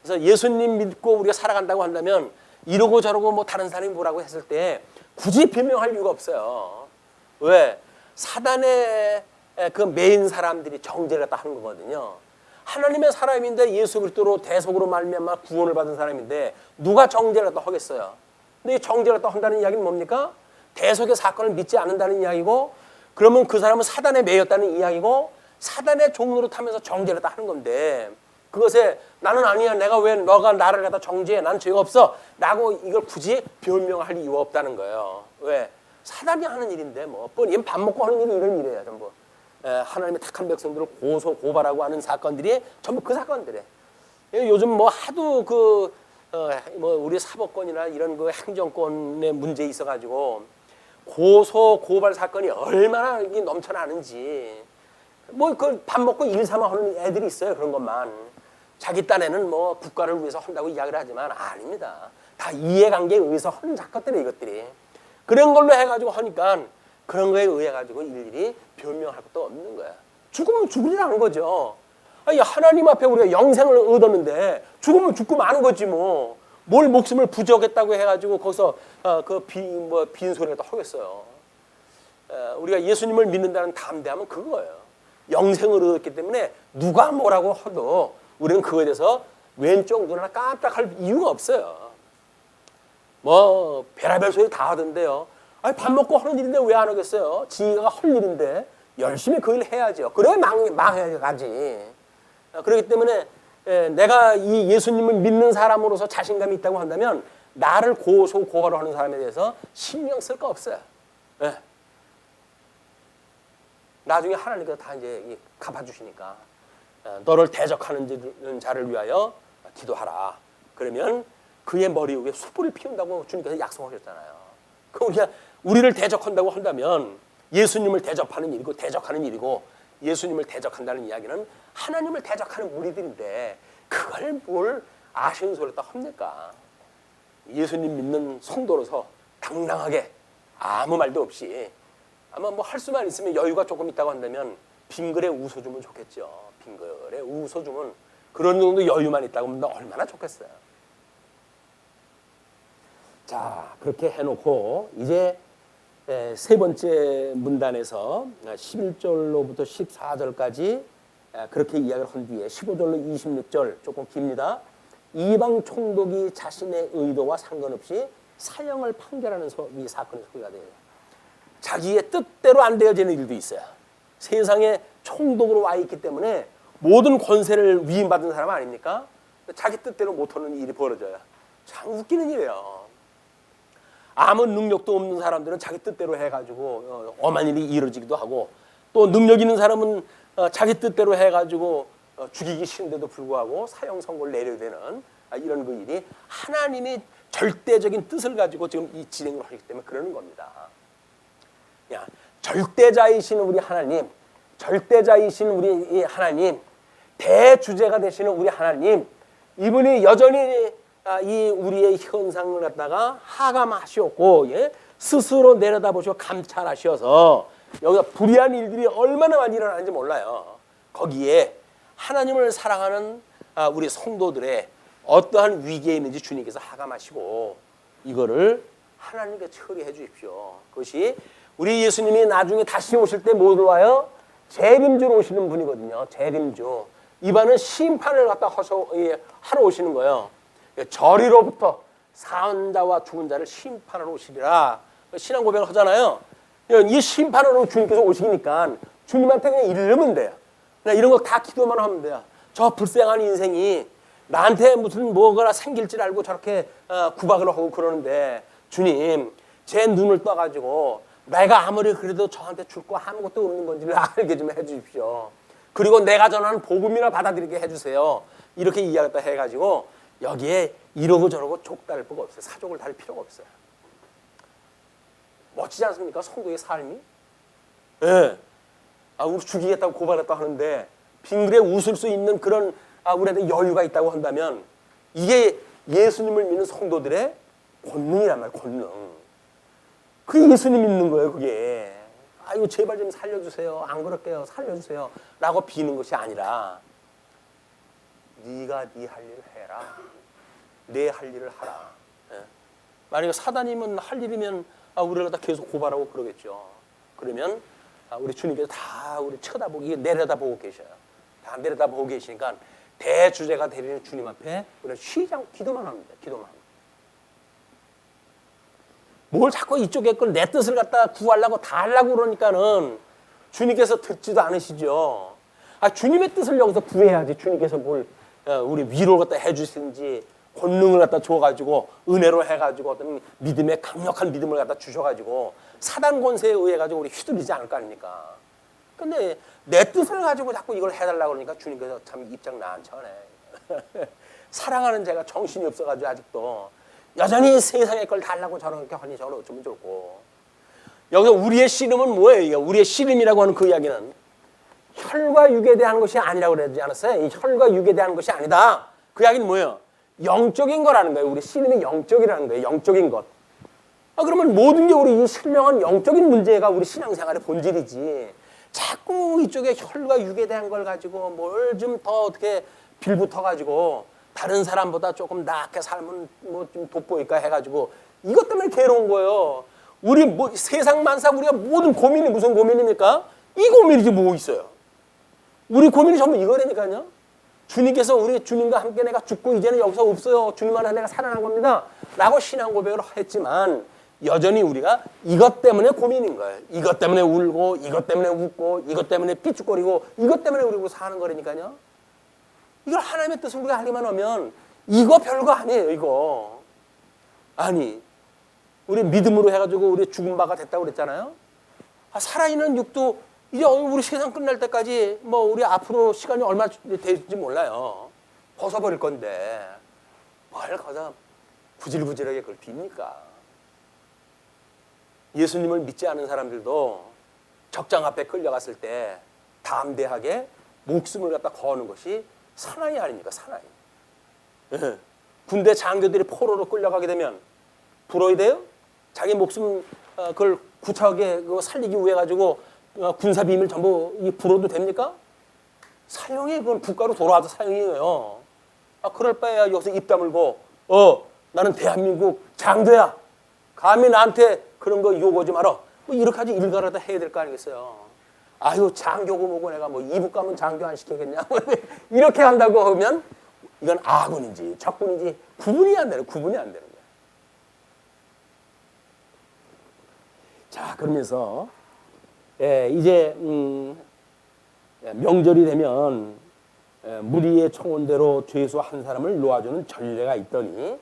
그래서 예수님 믿고 우리가 살아간다고 한다면 이러고 저러고 뭐 다른 사람이 뭐라고 했을 때 굳이 변명할 이유가 없어요. 왜? 사단의 그 메인 사람들이 정죄를 했다 하는 거거든요. 하나님의 사람인데 예수 그리스도로 대속으로 말미암아 구원을 받은 사람인데 누가 정죄를 했다 하겠어요. 근데 이 정죄를 했다 한다는 이야기는 뭡니까? 대속의 사건을 믿지 않는다는 이야기고, 그러면 그 사람은 사단에 매였다는 이야기고 사단의 종로로 타면서 정죄를 했다 하는 건데, 그것에 나는 아니야, 내가 왜 너가 나를 갖다 정죄해, 난 죄가 없어 라고 이걸 굳이 변명할 이유가 없다는 거예요. 왜? 사단이 하는 일인데 뭐 뻔히 밥 먹고 하는 일이 이런 일이에요 전부. 하나님의 택한 백성들을 고소 고발하고 하는 사건들이 전부 그 사건들이에요. 요즘 뭐 하도 뭐 우리 사법권이나 이런 그 행정권의 문제에 있어가지고 고소 고발 사건이 얼마나 넘쳐나는지 뭐 그 밥 먹고 일 삼아 하는 애들이 있어요. 그런 것만 자기 딴에는 뭐 국가를 위해서 한다고 이야기를 하지만 아닙니다. 다 이해관계에 의해서 하는 사건들이 이것들이 그런 걸로 해가지고 하니까 그런 거에 의해 가지고 일일이 변명할 것도 없는 거야. 죽으면 죽으리라는 거죠. 아니 하나님 앞에 우리가 영생을 얻었는데 죽으면 죽고 마는 거지 뭐. 뭘 목숨을 부족했다고 해가지고 거기서 빈 소리를 또 하겠어요. 우리가 예수님을 믿는다는 담대함은 그거예요. 영생을 얻었기 때문에 누가 뭐라고 해도 우리는 그거에 대해서 왼쪽 눈 하나 깜짝할 이유가 없어요. 뭐 별의별 소리 다 하던데요. 아니 밥 먹고 하는 일인데 왜 안 하겠어요? 지가 할 일인데 열심히 그 일 해야죠. 그래야 망해야 가지. 그렇기 때문에 내가 이 예수님을 믿는 사람으로서 자신감이 있다고 한다면 나를 고소 고발을 하는 사람에 대해서 신경 쓸 거 없어요. 네. 나중에 하나님께서 다 이제 갚아주시니까 너를 대적하는 자를 위하여 기도하라. 그러면 그의 머리 위에 숯불을 피운다고 주님께서 약속하셨잖아요. 그럼 우리를 대적한다고 한다면 예수님을 대적하는 일이고 예수님을 대적한다는 이야기는 하나님을 대적하는 무리들인데 그걸 뭘 아쉬운 소리를 또 합니까? 예수님 믿는 성도로서 당당하게 아무 말도 없이 아마 뭐 할 수만 있으면 여유가 조금 있다고 한다면 빙글에 웃어주면 좋겠죠. 빙글에 웃어주면 그런 정도 여유만 있다고 하면 얼마나 좋겠어요. 자, 그렇게 해놓고 이제 세 번째 문단에서 11절로부터 14절까지 그렇게 이야기를 한 뒤에 15절로 26절 조금 깁니다. 이방 총독이 자신의 의도와 상관없이 사형을 판결하는 이 사건이 소개가 돼요. 자기의 뜻대로 안 되어지는 일도 있어요. 세상에 총독으로 와 있기 때문에 모든 권세를 위임받은 사람 아닙니까? 자기 뜻대로 못하는 일이 벌어져요. 참 웃기는 일이에요. 아무 능력도 없는 사람들은 자기 뜻대로 해가지고 엄한 일이 이루어지기도 하고 또 능력 있는 사람은 자기 뜻대로 해가지고 죽이기 싫은데도 불구하고 사형 선고를 내려야 되는 이런 그 일이 하나님이 절대적인 뜻을 가지고 지금 이 진행을 하기 때문에 그러는 겁니다. 절대자이신 우리 하나님, 절대자이신 우리 하나님, 대주제가 되시는 우리 하나님, 이분이 여전히 이 우리의 현상을 갖다가 하감하시었고 스스로 내려다보시고 감찰하셔서 여기서 불의한 일들이 얼마나 많이 일어나는지 몰라요. 거기에 하나님을 사랑하는 우리 성도들의 어떠한 위기에 있는지 주님께서 하감하시고 이거를 하나님께 처리해 주십시오. 그것이 우리 예수님이 나중에 다시 오실 때 뭐 와요? 재림주로 오시는 분이거든요. 재림주. 이반은 심판을 갖다 하러 오시는 거예요. 저리로부터 사한 자와 죽은 자를 심판하러 오시리라. 신앙 고백을 하잖아요. 이 심판하러 주님께서 오시니까 주님한테 그냥 이르면 돼요. 그냥 이런 거 다 기도만 하면 돼요. 저 불쌍한 인생이 나한테 무슨 뭐가 생길 줄 알고 저렇게 구박을 하고 그러는데 주님 제 눈을 떠가지고 내가 아무리 그래도 저한테 줄 거 아무것도 없는 건지를 알게 좀 해주십시오. 그리고 내가 전하는 복음이나 받아들이게 해주세요. 이렇게 이야기했다 해가지고 여기에 이러고 저러고 족달을 필요가 없어요. 사족을 달 필요가 없어요. 멋지지 않습니까? 성도의 삶이. 예. 우리 죽이겠다고 고발했다고 하는데 빙글에 웃을 수 있는 그런 우리한테 여유가 있다고 한다면 이게 예수님을 믿는 성도들의 권능이란 말이에요. 권능. 그게 예수님 믿는 거예요. 그게. 이거 제발 좀 살려주세요. 안 그럴게요. 살려주세요. 라고 비는 것이 아니라 네가 네 할 일을 해라. 내 할 일을 하라. 예? 만약에 사단이면 할 일이면 우리를 다 계속 고발하고 그러겠죠. 그러면 우리 주님께서 다 우리 쳐다보기 내려다보고 계셔요. 다 내려다보고 계시니까 대주제가 되리는 주님 앞에 우리는 쉬지 않고 기도만 합니다. 기도만 합니다. 뭘 자꾸 이쪽에 걸 내 뜻을 갖다 구하려고 다 하려고 그러니까는 주님께서 듣지도 않으시죠. 주님의 뜻을 여기서 구해야지. 주님께서 뭘 우리 위로를 갖다 해주시는지 권능을 갖다 줘가지고 은혜로 해가지고 어떤 믿음의 강력한 믿음을 갖다 주셔가지고 사단 권세에 의해 가지고 우리 휘둘리지 않을 거 아닙니까? 근데 내 뜻을 가지고 자꾸 이걸 해달라고 그러니까 주님께서 참 입장 난처하네. 사랑하는 제가 정신이 없어가지고 아직도 여전히 세상의 걸 달라고 저렇게 하니 저를 어쩌면 좋고. 여기서 우리의 씨름은 뭐예요? 이게 우리의 씨름이라고 하는 그 이야기는 혈과 육에 대한 것이 아니라고 그러지 않았어요? 이 혈과 육에 대한 것이 아니다. 그 이야기는 뭐예요? 영적인 거라는 거예요. 우리 씨름이 영적이라는 거예요. 영적인 것. 그러면 모든 게 우리 이 신령한 영적인 문제가 우리 신앙생활의 본질이지. 자꾸 이쪽에 혈과 육에 대한 걸 가지고 뭘 좀 더 어떻게 빌붙어가지고 다른 사람보다 조금 낫게 살면 뭐 좀 돋보일까 해가지고 이것 때문에 괴로운 거예요. 우리 뭐 세상 만사 우리가 모든 고민이 무슨 고민입니까? 이 고민이지 뭐 있어요. 우리 고민이 전부 이거라니까요. 주님께서 우리 주님과 함께 내가 죽고 이제는 여기서 없어요. 주님 안에 내가 살아난 겁니다. 라고 신앙 고백을 했지만 여전히 우리가 이것 때문에 고민인 거예요. 이것 때문에 울고 이것 때문에 웃고 이것 때문에 삐죽거리고 이것 때문에 우리고 사는 거라니까요. 이걸 하나님의 뜻을 우리가 하기만 하면 이거 별거 아니에요. 이거. 아니 우리 믿음으로 해가지고 우리 죽은 바가 됐다고 그랬잖아요. 살아있는 육도 이제 우리 세상 끝날 때까지 뭐 우리 앞으로 시간이 얼마 될지 몰라요. 벗어버릴 건데 뭘 거기서 구질구질하게 그걸 빕니까? 예수님을 믿지 않은 사람들도 적장 앞에 끌려갔을 때 담대하게 목숨을 갖다 거는 것이 사나이 아닙니까? 사나이. 예. 군대 장교들이 포로로 끌려가게 되면 부러워야 돼요? 자기 목숨 그걸 구차하게 살리기 위해 가지고 군사 비밀 전부 불어도 됩니까? 사형이 그건 국가로 돌아와도 사형이에요. 그럴 바에야 여기서 입 다물고 나는 대한민국 장교야. 감히 나한테 그런 거 요구하지 마라. 뭐 이렇게 하지 일가라도 해야 될 거 아니겠어요. 아유 장교고 뭐고 내가 뭐 이북 가면 장교 안 시키겠냐. 이렇게 한다고 하면 이건 아군인지 적군인지 구분이 안 되는 거예요. 자 그러면서 이제 명절이 되면 무리의 청혼대로 죄수 한 사람을 놓아주는 전례가 있더니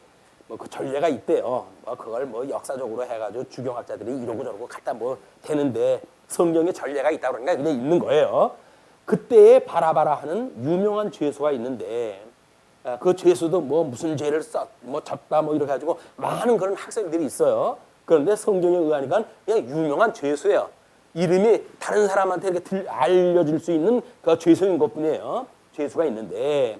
뭐 그 전례가 있대요. 뭐 그걸 뭐 역사적으로 해가지고 주경학자들이 이러고 저러고 갖다 뭐 되는데 성경에 전례가 있다 그러니까 그냥 있는 거예요. 그때에 바라바라 하는 유명한 죄수가 있는데 그 죄수도 뭐 무슨 죄를 뭐 졌다 뭐 이렇게 가지고 많은 그런 학생들이 있어요. 그런데 성경에 의하니까 그냥 유명한 죄수예요. 이름이 다른 사람한테 이렇게 알려질 수 있는 그 죄수인 것뿐이에요. 죄수가 있는데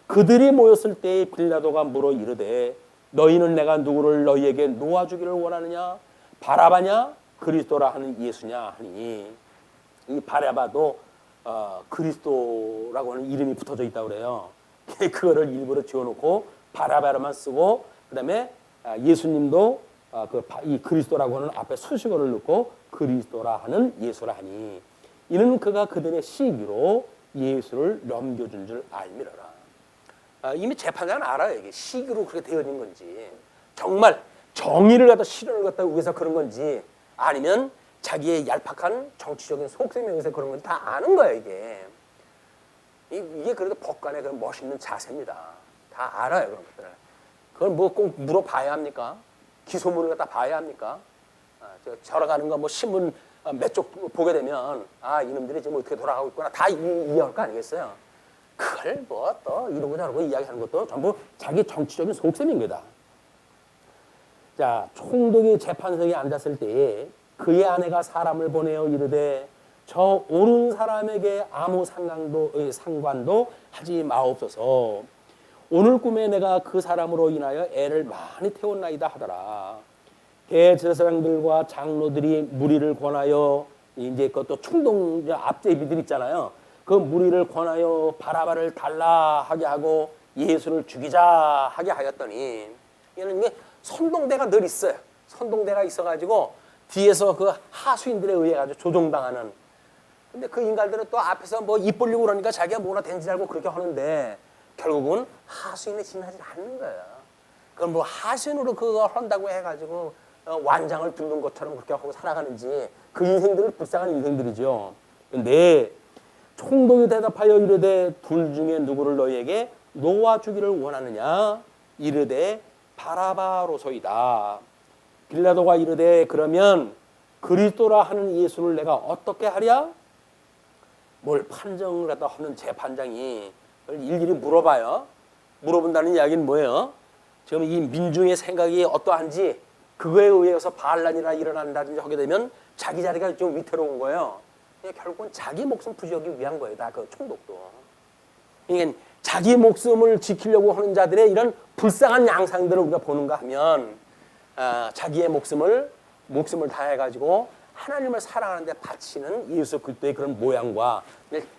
그들이 모였을 때 빌라도가 물어 이르되 너희는 내가 누구를 너희에게 놓아주기를 원하느냐? 바라바냐? 그리스도라 하는 예수냐? 하니 이 바라바도 그리스도라고 하는 이름이 붙어져 있다고 그래요. 그거를 일부러 지어놓고 바라바라만 쓰고 그 다음에 예수님도 이 그리스도라고 하는 앞에 수식어를 넣고 그리스도라 하는 예수라 하니 이는 그가 그들의 시기로 예수를 넘겨준 줄 알미러라. 이미 재판장은 알아요. 이게 시기로 그렇게 되어 있는 건지 정말 정의를 갖다 실현을 갖다 위해서 그런 건지 아니면 자기의 얄팍한 정치적인 속셈에 의해서 그런 건지 다 아는 거예요. 이게 그래도 법관의 그런 멋있는 자세입니다. 다 알아요. 그런 것들을. 그걸 뭐 꼭 물어봐야 합니까? 기소문을 갖다 봐야 합니까? 절어가는 거 뭐 신문 몇 쪽 보게 되면 이놈들이 지금 어떻게 돌아가고 있구나 다 이해할 거 아니겠어요? 그걸 뭐 또 이러고 저러고 이야기하는 것도 전부 자기 정치적인 속셈인 거다. 자, 총독이 재판석에 앉았을 때에 그의 아내가 사람을 보내어 이르되 저 옳은 사람에게 아무 상관도 하지 마옵소서. 오늘 꿈에 내가 그 사람으로 인하여 애를 많이 태웠나이다 하더라. 대제사장들과 장로들이 무리를 권하여 이제 그것도 충동 앞제비들 있잖아요. 그 무리를 권하여 바라바를 달라 하게 하고 예수를 죽이자 하게 하였더니 얘는 이게 선동대가 늘 있어요. 선동대가 있어가지고 뒤에서 그 하수인들에 의해 가지고 조종당하는. 근데 그 인간들은 또 앞에서 뭐 입 벌리고 그러니까 자기가 뭐나 된지 알고 그렇게 하는데 결국은 하수인에 지나지 않는 거예요. 그건 뭐 하수인으로 그걸 한다고 해가지고 완장을 뚫는 것처럼 그렇게 하고 살아가는지 그 인생들은 불쌍한 인생들이죠. 근데 총독이 대답하여 이르되 둘 중에 누구를 너희에게 놓아주기를 원하느냐? 이르되 바라바로소이다. 빌라도가 이르되 그러면 그리스도라 하는 예수를 내가 어떻게 하랴? 뭘 판정을 갖다 하는 재판장이 일일이 물어봐요. 물어본다는 이야기는 뭐예요? 지금 이 민중의 생각이 어떠한지 그거에 의해서 반란이나 일어난다든지 하게 되면 자기 자리가 좀 위태로운 거예요. 결국은 자기 목숨 부지하기 위한 거예요. 다 그 총독도. 그러니까 자기 목숨을 지키려고 하는 자들의 이런 불쌍한 양상들을 우리가 보는가 하면 자기의 목숨을 다해가지고 하나님을 사랑하는 데 바치는 예수 그리스도의 그런 모양과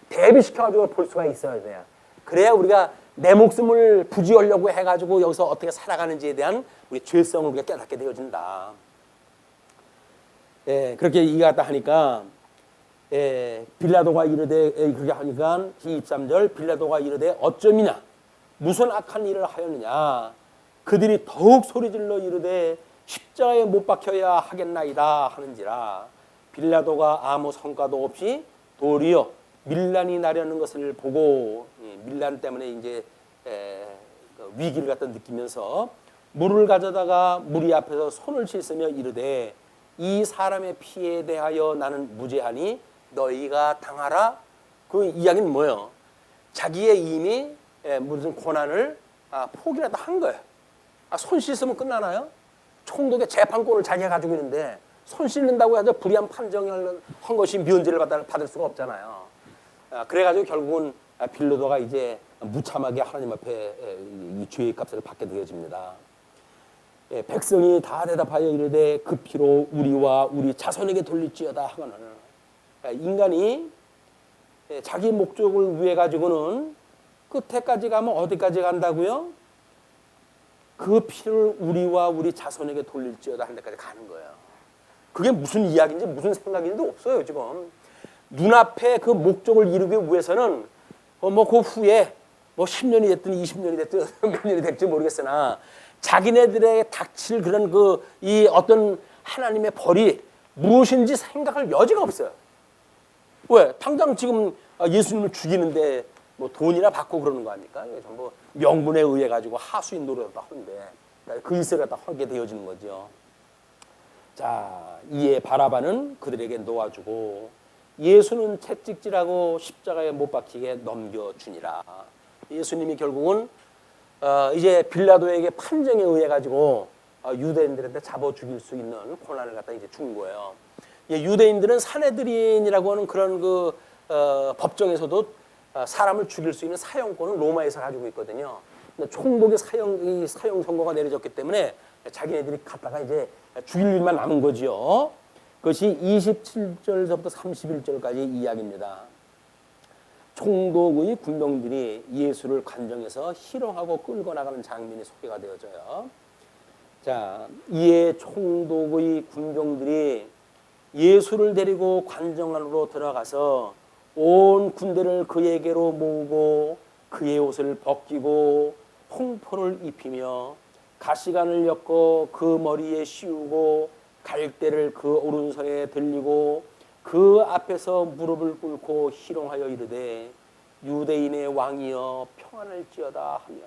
대비시켜가지고 볼 수가 있어야 돼요. 그래야 우리가 내 목숨을 부지하려고 해가지고 여기서 어떻게 살아가는지에 대한 우리 죄성을 우리가 깨닫게 되어진다. 예, 그렇게 이해하다 하니까 빌라도가 이르되 그렇게 하니까 23절 빌라도가 이르되 어쩌미냐 무슨 악한 일을 하였느냐 그들이 더욱 소리질러 이르되 십자가에 못 박혀야 하겠나이다 하는지라 빌라도가 아무 성과도 없이 도리어 밀란이 나려는 것을 보고 밀란 때문에 이제 위기를 갖다 느끼면서 물을 가져다가 무리 앞에서 손을 씻으며 이르되 이 사람의 피에 대하여 나는 무죄하니 너희가 당하라. 그 이야기는 뭐예요? 자기의 이미 무슨 고난을 포기라도 한 거예요. 손 씻으면 끝나나요? 총독의 재판권을 자기가 가지고 있는데 손 씻는다고 해서 불의한 판정을 한 것이 면죄를 받을 수가 없잖아요. 그래가지고 결국은 빌라도가 이제 무참하게 하나님 앞에 이 죄의 값을 받게 되어집니다. 백성이 다 대답하여 이르되 그 피로 우리와 우리 자손에게 돌릴지어다 하거늘 인간이 자기 목적을 위해 가지고는 끝에까지 가면 어디까지 간다고요? 그 피를 우리와 우리 자손에게 돌릴지어다 하는 데까지 가는 거예요. 그게 무슨 이야기인지 무슨 생각인지도 없어요. 지금 눈앞에 그 목적을 이루기 위해서는 그 후에 10년이 됐든 20년이 됐든 몇 년이 될지 모르겠으나 자기네들의 닥칠 그런 이 어떤 하나님의 벌이 무엇인지 생각할 여지가 없어요. 왜? 당장 지금 예수님을 죽이는데 돈이나 받고 그러는 거 아닙니까? 전부 명분에 의해 가지고 하수인 노릇을 다 하는데 그 일을 다 하게 되어지는 거죠. 자, 이에 바라바는 그들에게 놓아주고 예수는 채찍질하고 십자가에 못 박히게 넘겨주니라. 예수님이 결국은 이제 빌라도에게 판정에 의해 가지고 유대인들한테 잡아 죽일 수 있는 고난을 갖다 이제 준 거예요. 유대인들은 사내들인이라고 하는 그런 법정에서도 사람을 죽일 수 있는 사형권을 로마에서 가지고 있거든요. 근데 총독의 사형 선고가 내려졌기 때문에 자기네들이 갖다가 이제 죽일 일만 남은 거지요. 그것이 27절부터 31절까지 이야기입니다. 총독의 군병들이 예수를 관정해서 희롱하고 끌고 나가는 장면이 소개가 되어져요. 자, 이에 총독의 군병들이 예수를 데리고 관정 안으로 들어가서 온 군대를 그에게로 모으고 그의 옷을 벗기고 홍포를 입히며 가시관을 엮어 그 머리에 씌우고 갈대를 그 오른손에 들리고 그 앞에서 무릎을 꿇고 희롱하여 이르되 유대인의 왕이여 평안할지어다 하며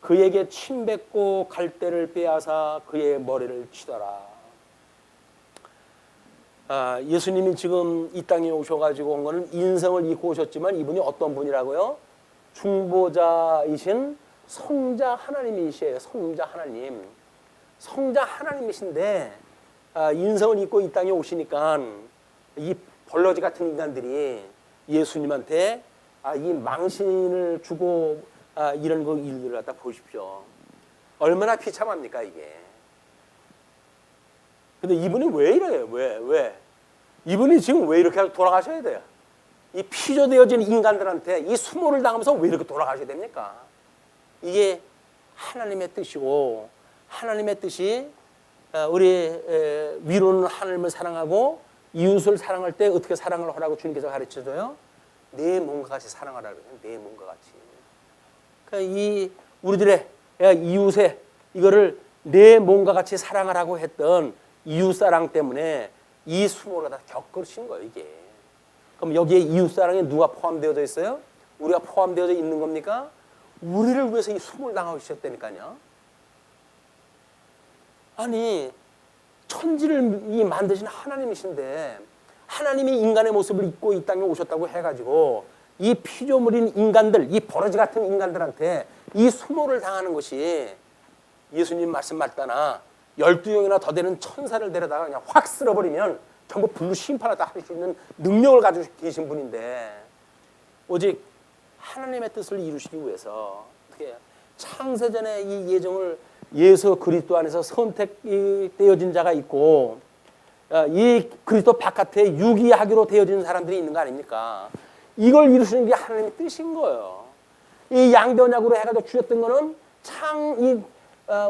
그에게 침 뱉고 갈대를 빼앗아 그의 머리를 치더라. 예수님이 지금 이 땅에 오셔가지고 온 거는 인성을 입고 오셨지만 이분이 어떤 분이라고요? 중보자이신 성자 하나님이시에요. 성자 하나님. 성자 하나님이신데 인성을 입고 이 땅에 오시니까 이 벌러지 같은 인간들이 예수님한테 이 망신을 주고 이런 일들을 갖다 보십시오. 얼마나 비참합니까 이게. 근데 이분이 왜 이래요? 왜? 이분이 지금 왜 이렇게 돌아가셔야 돼요? 이 피조되어진 인간들한테 이 수모를 당하면서 왜 이렇게 돌아가셔야 됩니까? 이게 하나님의 뜻이고 하나님의 뜻이 우리 위로는 하나님을 사랑하고 이웃을 사랑할 때 어떻게 사랑을 하라고 주님께서 가르쳐줘요? 내 몸과 같이 사랑하라고 해요. 내 몸과 같이. 그러니까 이 우리들의 이웃의 이거를 내 몸과 같이 사랑하라고 했던 이웃사랑 때문에 이 수모를 다 겪으신 거예요, 이게. 그럼 여기에 이웃사랑에 누가 포함되어져 있어요? 우리가 포함되어져 있는 겁니까? 우리를 위해서 이 수모를 당하고 계셨다니까요. 아니, 천지를 만드신 하나님이신데 하나님이 인간의 모습을 입고 이 땅에 오셨다고 해가지고 이 피조물인 인간들, 이 버러지 같은 인간들한테 이 수모를 당하는 것이 예수님 말씀 맞다나 12형이나 더 되는 천사를 데려다가 그냥 확 쓸어버리면 전부 불로 심판하다 할 수 있는 능력을 가지고 계신 분인데 오직 하나님의 뜻을 이루시기 위해서 어떻게 창세전에 이 예정을 예수 그리스도 안에서 선택되어진 자가 있고 이 그리스도 바깥에 유기하기로 되어진 사람들이 있는 거 아닙니까? 이걸 이루시는 게 하나님의 뜻인 거예요. 이 양변약으로 해가지고 주셨던 거는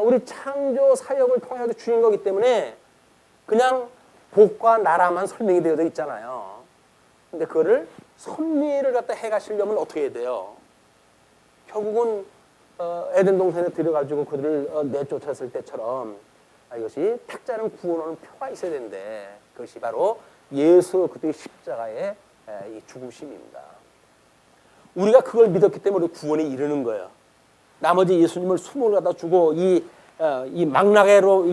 우리 창조 사역을 통해서 주신 거기 때문에 그냥 복과 나라만 설명이 되어져 있잖아요. 근데 그거를 섭리를 갖다 해가시려면 어떻게 해야 돼요? 결국은 에덴 동산에 들여가지고 그들을 내쫓았을 때처럼 이것이 택자는 구원하는 표가 있어야 되는데 그것이 바로 예수 그리스도의 십자가의 이 죽으심입니다. 우리가 그걸 믿었기 때문에 구원에 이르는 거예요. 나머지 예수님을 수모를 갖다 주고 이 망나가내로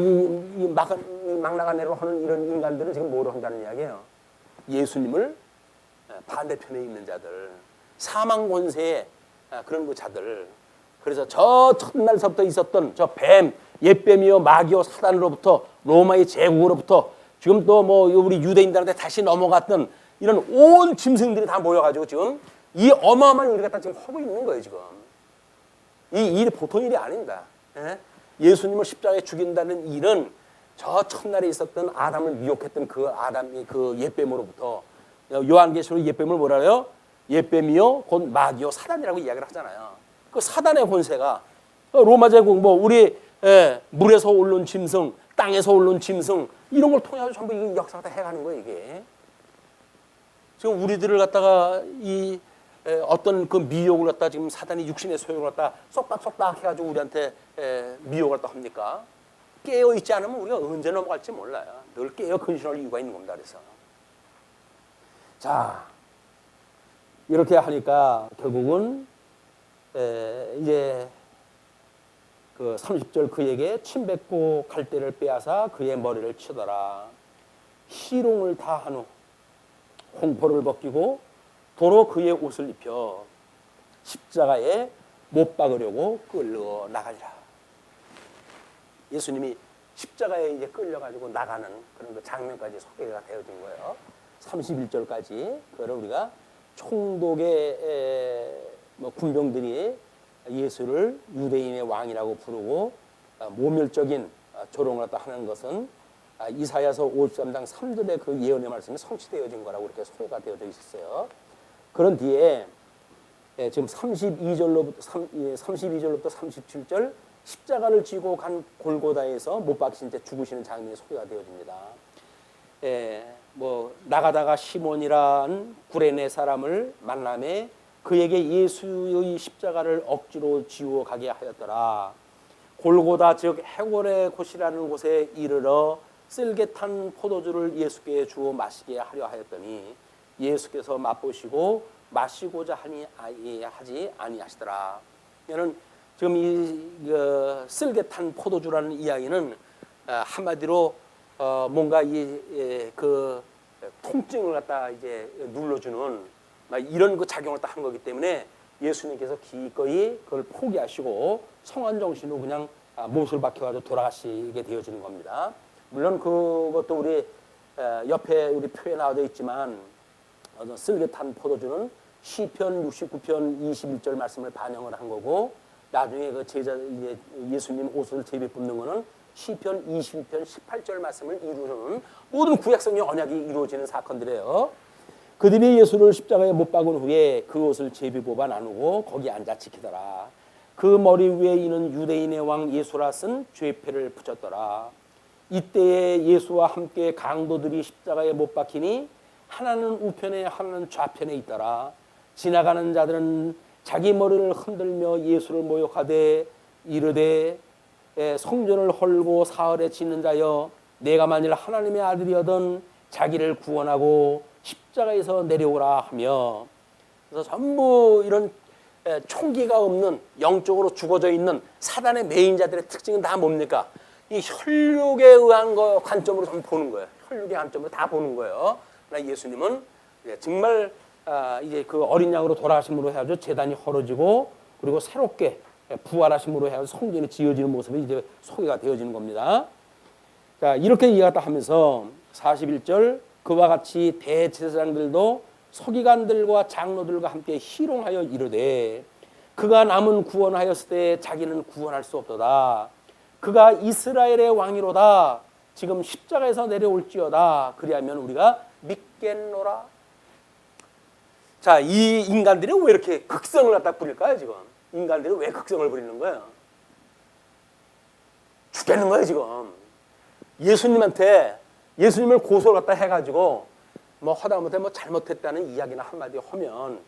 망나가내로 하는 이런 인간들은 지금 뭐로 한다는 이야기예요? 예수님을 반대편에 있는 자들, 사망 권세의 그런 그 자들. 그래서 저 첫날서부터 있었던 저 뱀, 옛뱀이요 마귀요 사단으로부터 로마의 제국으로부터 지금 또 뭐 우리 유대인들한테 다시 넘어갔던 이런 온 짐승들이 다 모여가지고 지금 이 어마어마한 일을 갖다 지금 하고 있는 거예요 지금. 이 일이 보통 일이 아닙니다. 예수님을 십자가에 죽인다는 일은 저 첫날에 있었던 아담을 미혹했던 그 아담이 그 옛뱀으로부터 요한계시록 옛뱀을 뭐라 해요? 옛뱀이요 곧 마귀요 사단이라고 이야기를 하잖아요. 그 사단의 권세가 로마 제국 뭐 우리 물에서 올라온 짐승, 땅에서 올라온 짐승 이런 걸 통해서 전부 이 역사가 다 해가는 거예요 이게. 지금 우리들을 갖다가 이 어떤 그 미혹을 갖다 지금 사단이 육신의 소욕을 갖다 쏙닥쏙닥 해가지고 우리한테 미혹을 갖다 합니까? 깨어 있지 않으면 우리가 언제 넘어갈지 몰라요. 늘 깨어 근신할 이유가 있는 겁니다. 그래서 자 이렇게 하니까 결국은 이제 그 30절 그에게 침 뱉고 갈대를 빼앗아 그의 머리를 치더라. 희롱을 다한 후 홍포를 벗기고 도로 그의 옷을 입혀 십자가에 못 박으려고 끌려 나가리라. 예수님이 십자가에 이제 끌려가지고 나가는 그런 그 장면까지 소개가 되어진 거예요. 31절까지 그걸 우리가 총독의 뭐 군병들이 예수를 유대인의 왕이라고 부르고 모멸적인 조롱을 하는 것은 이사야서 53장 3절의 그 예언의 말씀이 성취되어진 거라고 이렇게 소개가 되어져 있었어요. 그런 뒤에 지금 32절로부터 37절 십자가를 지고 간 골고다에서 못 박히신 채 죽으시는 장면이 소개가 되어집니다. 뭐 나가다가 시몬이란 구레네 사람을 만남에 그에게 예수의 십자가를 억지로 지워 가게 하였더라. 골고다 즉 해골의 곳이라는 곳에 이르러 쓸개탄 포도주를 예수께 주어 마시게 하려 하였더니 예수께서 맛보시고 마시고자 하지 아니하시더라. 이는 지금 이 쓸개탄 포도주라는 이야기는 한마디로 뭔가 그 통증을 갖다 이제 눌러주는 이런 그 작용을 딱 한 거기 때문에 예수님께서 기꺼이 그걸 포기하시고 성한 정신으로 그냥 못을 박혀가지고 돌아가시게 되어지는 겁니다. 물론 그것도 우리 옆에 우리 표에 나와져 있지만 쓸개탄 포도주는 시편 69편 21절 말씀을 반영을 한 거고 나중에 그 제자 예수님 옷을 제비 뽑는 거는 시편 22편 18절 말씀을 이루는 모든 구약성의 언약이 이루어지는 사건들이에요. 그들이 예수를 십자가에 못 박은 후에 그 옷을 제비 뽑아 나누고 거기 앉아 지키더라. 그 머리 위에 이는 유대인의 왕 예수라 쓴 죄패를 붙였더라. 이때에 예수와 함께 강도들이 십자가에 못 박히니 하나는 우편에 하나는 좌편에 있더라. 지나가는 자들은 자기 머리를 흔들며 예수를 모욕하되 이르되 성전을 헐고 사흘에 짓는 자여 내가 만일 하나님의 아들이어든 자기를 구원하고 십자가에서 내려오라 하며 그래서 전부 이런 총기가 없는 영적으로 죽어져 있는 사단의 매인자들의 특징은 다 뭡니까? 이 혈육에 의한 관점으로 보는 거예요. 혈육의 관점으로 다 보는 거예요. 그러나 예수님은 정말 이제 그 어린 양으로 돌아가심으로 해가지고 제단이 헐어지고 그리고 새롭게 부활하심으로 해가지고 성전이 지어지는 모습이 이제 소개가 되어지는 겁니다. 자, 이렇게 이해하다 하면서 41절 그와 같이 대제사장들도 서기관들과 장로들과 함께 희롱하여 이르되 그가 남은 구원하였을 때 자기는 구원할 수 없도다. 그가 이스라엘의 왕이로다. 지금 십자가에서 내려올지어다. 그리하면 우리가 믿겠노라. 자, 이 인간들이 왜 이렇게 극성을 갖다 부릴까요? 지금 인간들이 왜 극성을 부리는 거예요? 죽겠는 거예요 지금. 예수님한테 예수님을 고소를 갖다 해가지고 뭐 하다못해 뭐 잘못했다는 이야기나 한마디 하면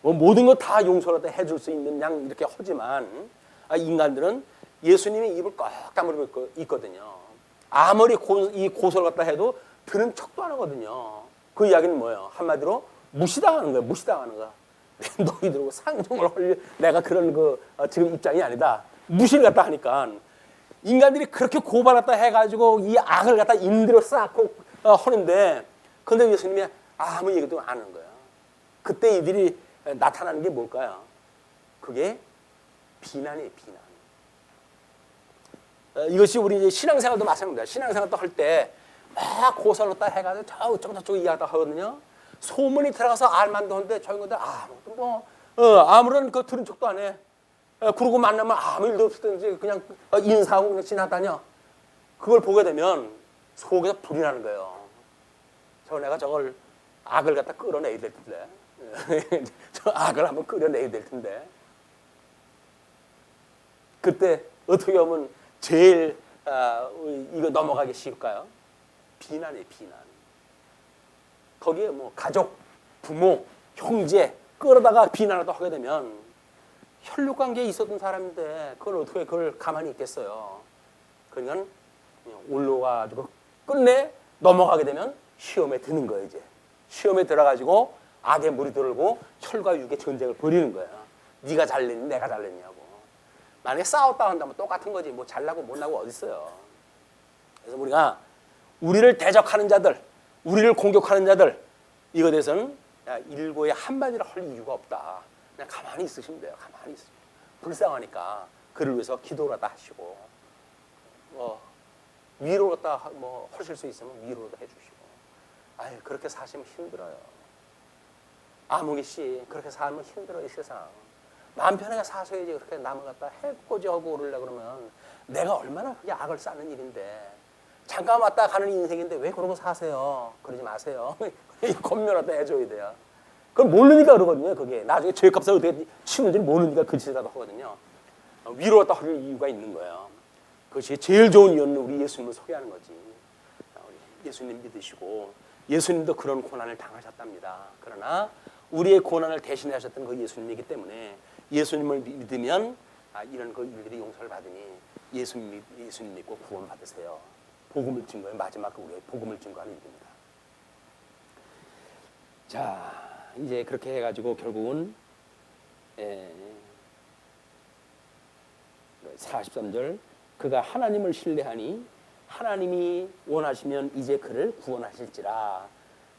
뭐 모든 거 다 용서를 갖다 해줄 수 있는 양 이렇게 하지만 인간들은 예수님의 입을 꽉 다물고 있거든요. 아무리 이 고소를 갖다 해도 들은 척도 안 하거든요. 그 이야기는 뭐예요? 한마디로 무시당하는 거예요. 무시당하는 거야. 너희들하고 상종을 할 내가 그런 지금 입장이 아니다. 무시를 갖다 하니까 인간들이 그렇게 고발했다 해가지고 이 악을 갖다 인들어 쌓고 하는데 근데 예수님이 아무 얘기도 안 하는 거예요. 그때 이들이 나타나는 게 뭘까요? 그게 비난이에요. 비난. 이것이 우리 이제 신앙생활도 마찬가지입니다. 신앙생활도 할 때 막 고사를 다 해가지고 저쪽 이야기다 하거든요. 소문이 들어가서 알만도 한데 저희 건데 아무것도 아무런 그 들은 척도 안 해. 그러고 만나면 아무 일도 없었든지 그냥 인사하고 그냥 지나다녀. 그걸 보게 되면 속에서 불이 나는 거예요. 내가 저걸 악을 갖다 끌어내야 될 텐데. 저 악을 한번 끌어내야 될 텐데. 그때 어떻게 하면 제일 이거 넘어가기 쉬울까요? 비난이에요. 비난. 거기에 뭐 가족, 부모, 형제 끌어다가 비난을 하게 되면 혈육관계에 있었던 사람인데 그걸 가만히 있겠어요. 그러니까 올라가지고 끝내 넘어가게 되면 시험에 드는 거예요. 이제 시험에 들어가지고 악의 물이 들고 혈과 육의 전쟁을 벌이는 거예요. 네가 잘냈니 내가 잘냈냐고. 만약에 싸웠다 한다면 똑같은 거지. 뭐 잘나고 못나고 어디 있어요. 그래서 우리가 우리를 대적하는 자들, 우리를 공격하는 자들 이거에 대해서는 일고에 한마디로 할 이유가 없다. 그냥 가만히 있으시면 돼요. 가만히 있으면. 불쌍하니까 그를 위해서 기도를 다 하시고 위로를 다 하실 수 있으면 위로를 해주시고. 그렇게 사시면 힘들어요. 아무개 씨 그렇게 살면 힘들어요. 이 세상. 마음 편하게 사셔야지. 그렇게 남을 갖다 해코지하고 그러려고 그러면 내가 얼마나 그게 악을 쌓는 일인데 잠깐 왔다 가는 인생인데 왜 그러고 사세요. 그러지 마세요. 권면하다 해줘야 돼요. 그걸 모르니까 그러거든요. 그게 나중에 죄값을 어떻게 치는지 모르니까 그 짓이라도 하거든요. 위로하다 할 이유가 있는 거예요. 그것이 제일 좋은 이유는 우리 예수님을 소개하는 거지. 예수님 믿으시고 예수님도 그런 고난을 당하셨답니다. 그러나 우리의 고난을 대신하셨던 그 예수님이기 때문에 예수님을 믿으면 이런 그 일들이 용서를 받으니 예수님 믿고 구원 받으세요. 복음을 증거해 마지막 우리의 복음을 증거하는 일입니다. 자, 이제 그렇게 해가지고 결국은 43절 그가 하나님을 신뢰하니 하나님이 원하시면 이제 그를 구원하실지라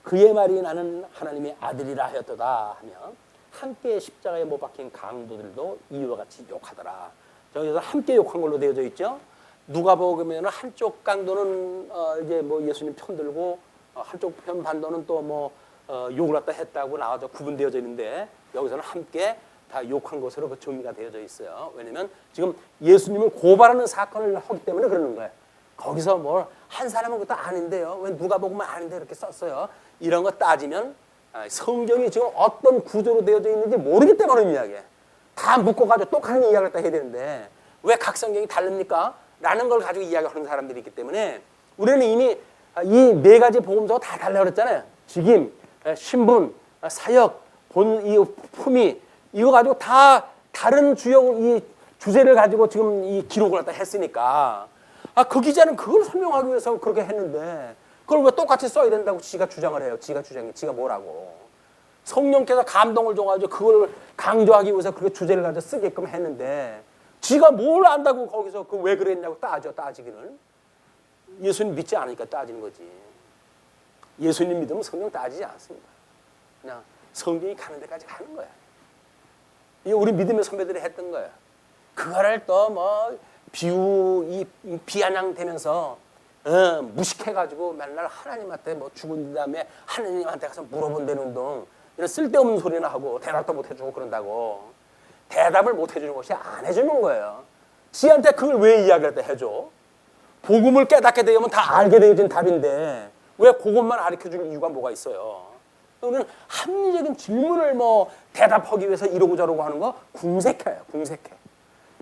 그의 말이 나는 하나님의 아들이라 하였도다 하며 함께 십자가에 못 박힌 강도들도 이와 같이 욕하더라. 저기서 함께 욕한 걸로 되어져 있죠. 누가복음에는 한쪽 강도는 이제 뭐 예수님 편들고 한쪽 편 반도는 또 뭐 욕을 갖다 했다고 나와서 구분되어져 있는데 여기서는 함께 다 욕한 것으로 그 정리가 되어져 있어요. 왜냐하면 지금 예수님을 고발하는 사건을 하기 때문에 그러는 거예요. 거기서 뭘 한 사람은 그것도 아닌데요. 왜 누가복음은 아닌데 이렇게 썼어요. 이런 거 따지면 성경이 지금 어떤 구조로 되어져 있는지 모르기 때문에 그런 이야기예요. 다 묶어가지고 똑같은 이야기를 다 해야 되는데 왜 각 성경이 다릅니까? 라는 걸 가지고 이야기하는 사람들이 있기 때문에 우리는 이미 이 네 가지 복음서가 다 달라고 그랬잖아요. 직임, 신분, 사역, 이 품위 이거 가지고 다 다른 이 주제를 가지고 지금 이 기록을 갖다 했으니까 그 기자는 그걸 설명하기 위해서 그렇게 했는데 그걸 왜 똑같이 써야 된다고 지가 주장을 해요. 지가 뭐라고. 성령께서 감동을 줘가지고 그걸 강조하기 위해서 그렇게 주제를 가지고 쓰게끔 했는데 지가 뭘 안다고 거기서 그 왜 그랬냐고 따지기는. 예수님 믿지 않으니까 따지는 거지. 예수님 믿으면 성경 따지지 않습니다. 그냥 성경이 가는 데까지 가는 거야. 이게 우리 믿음의 선배들이 했던 거야. 그거를 또 뭐 비아냥대면서 무식해가지고 맨날 하나님한테 뭐 죽은 다음에 하나님한테 가서 물어본다는 둥 이런 쓸데없는 소리나 하고 대답도 못 해주고 그런다고. 대답을 못 해주는 것이 안 해주는 거예요. 지한테 그걸 왜 이야기할 때 해줘? 복음을 깨닫게 되면 다 알게 되어진 답인데 왜 그것만 가르쳐줄 이유가 뭐가 있어요? 우리는 합리적인 질문을 뭐 대답하기 위해서 이러고 저러고 하는 거 궁색해요. 궁색해.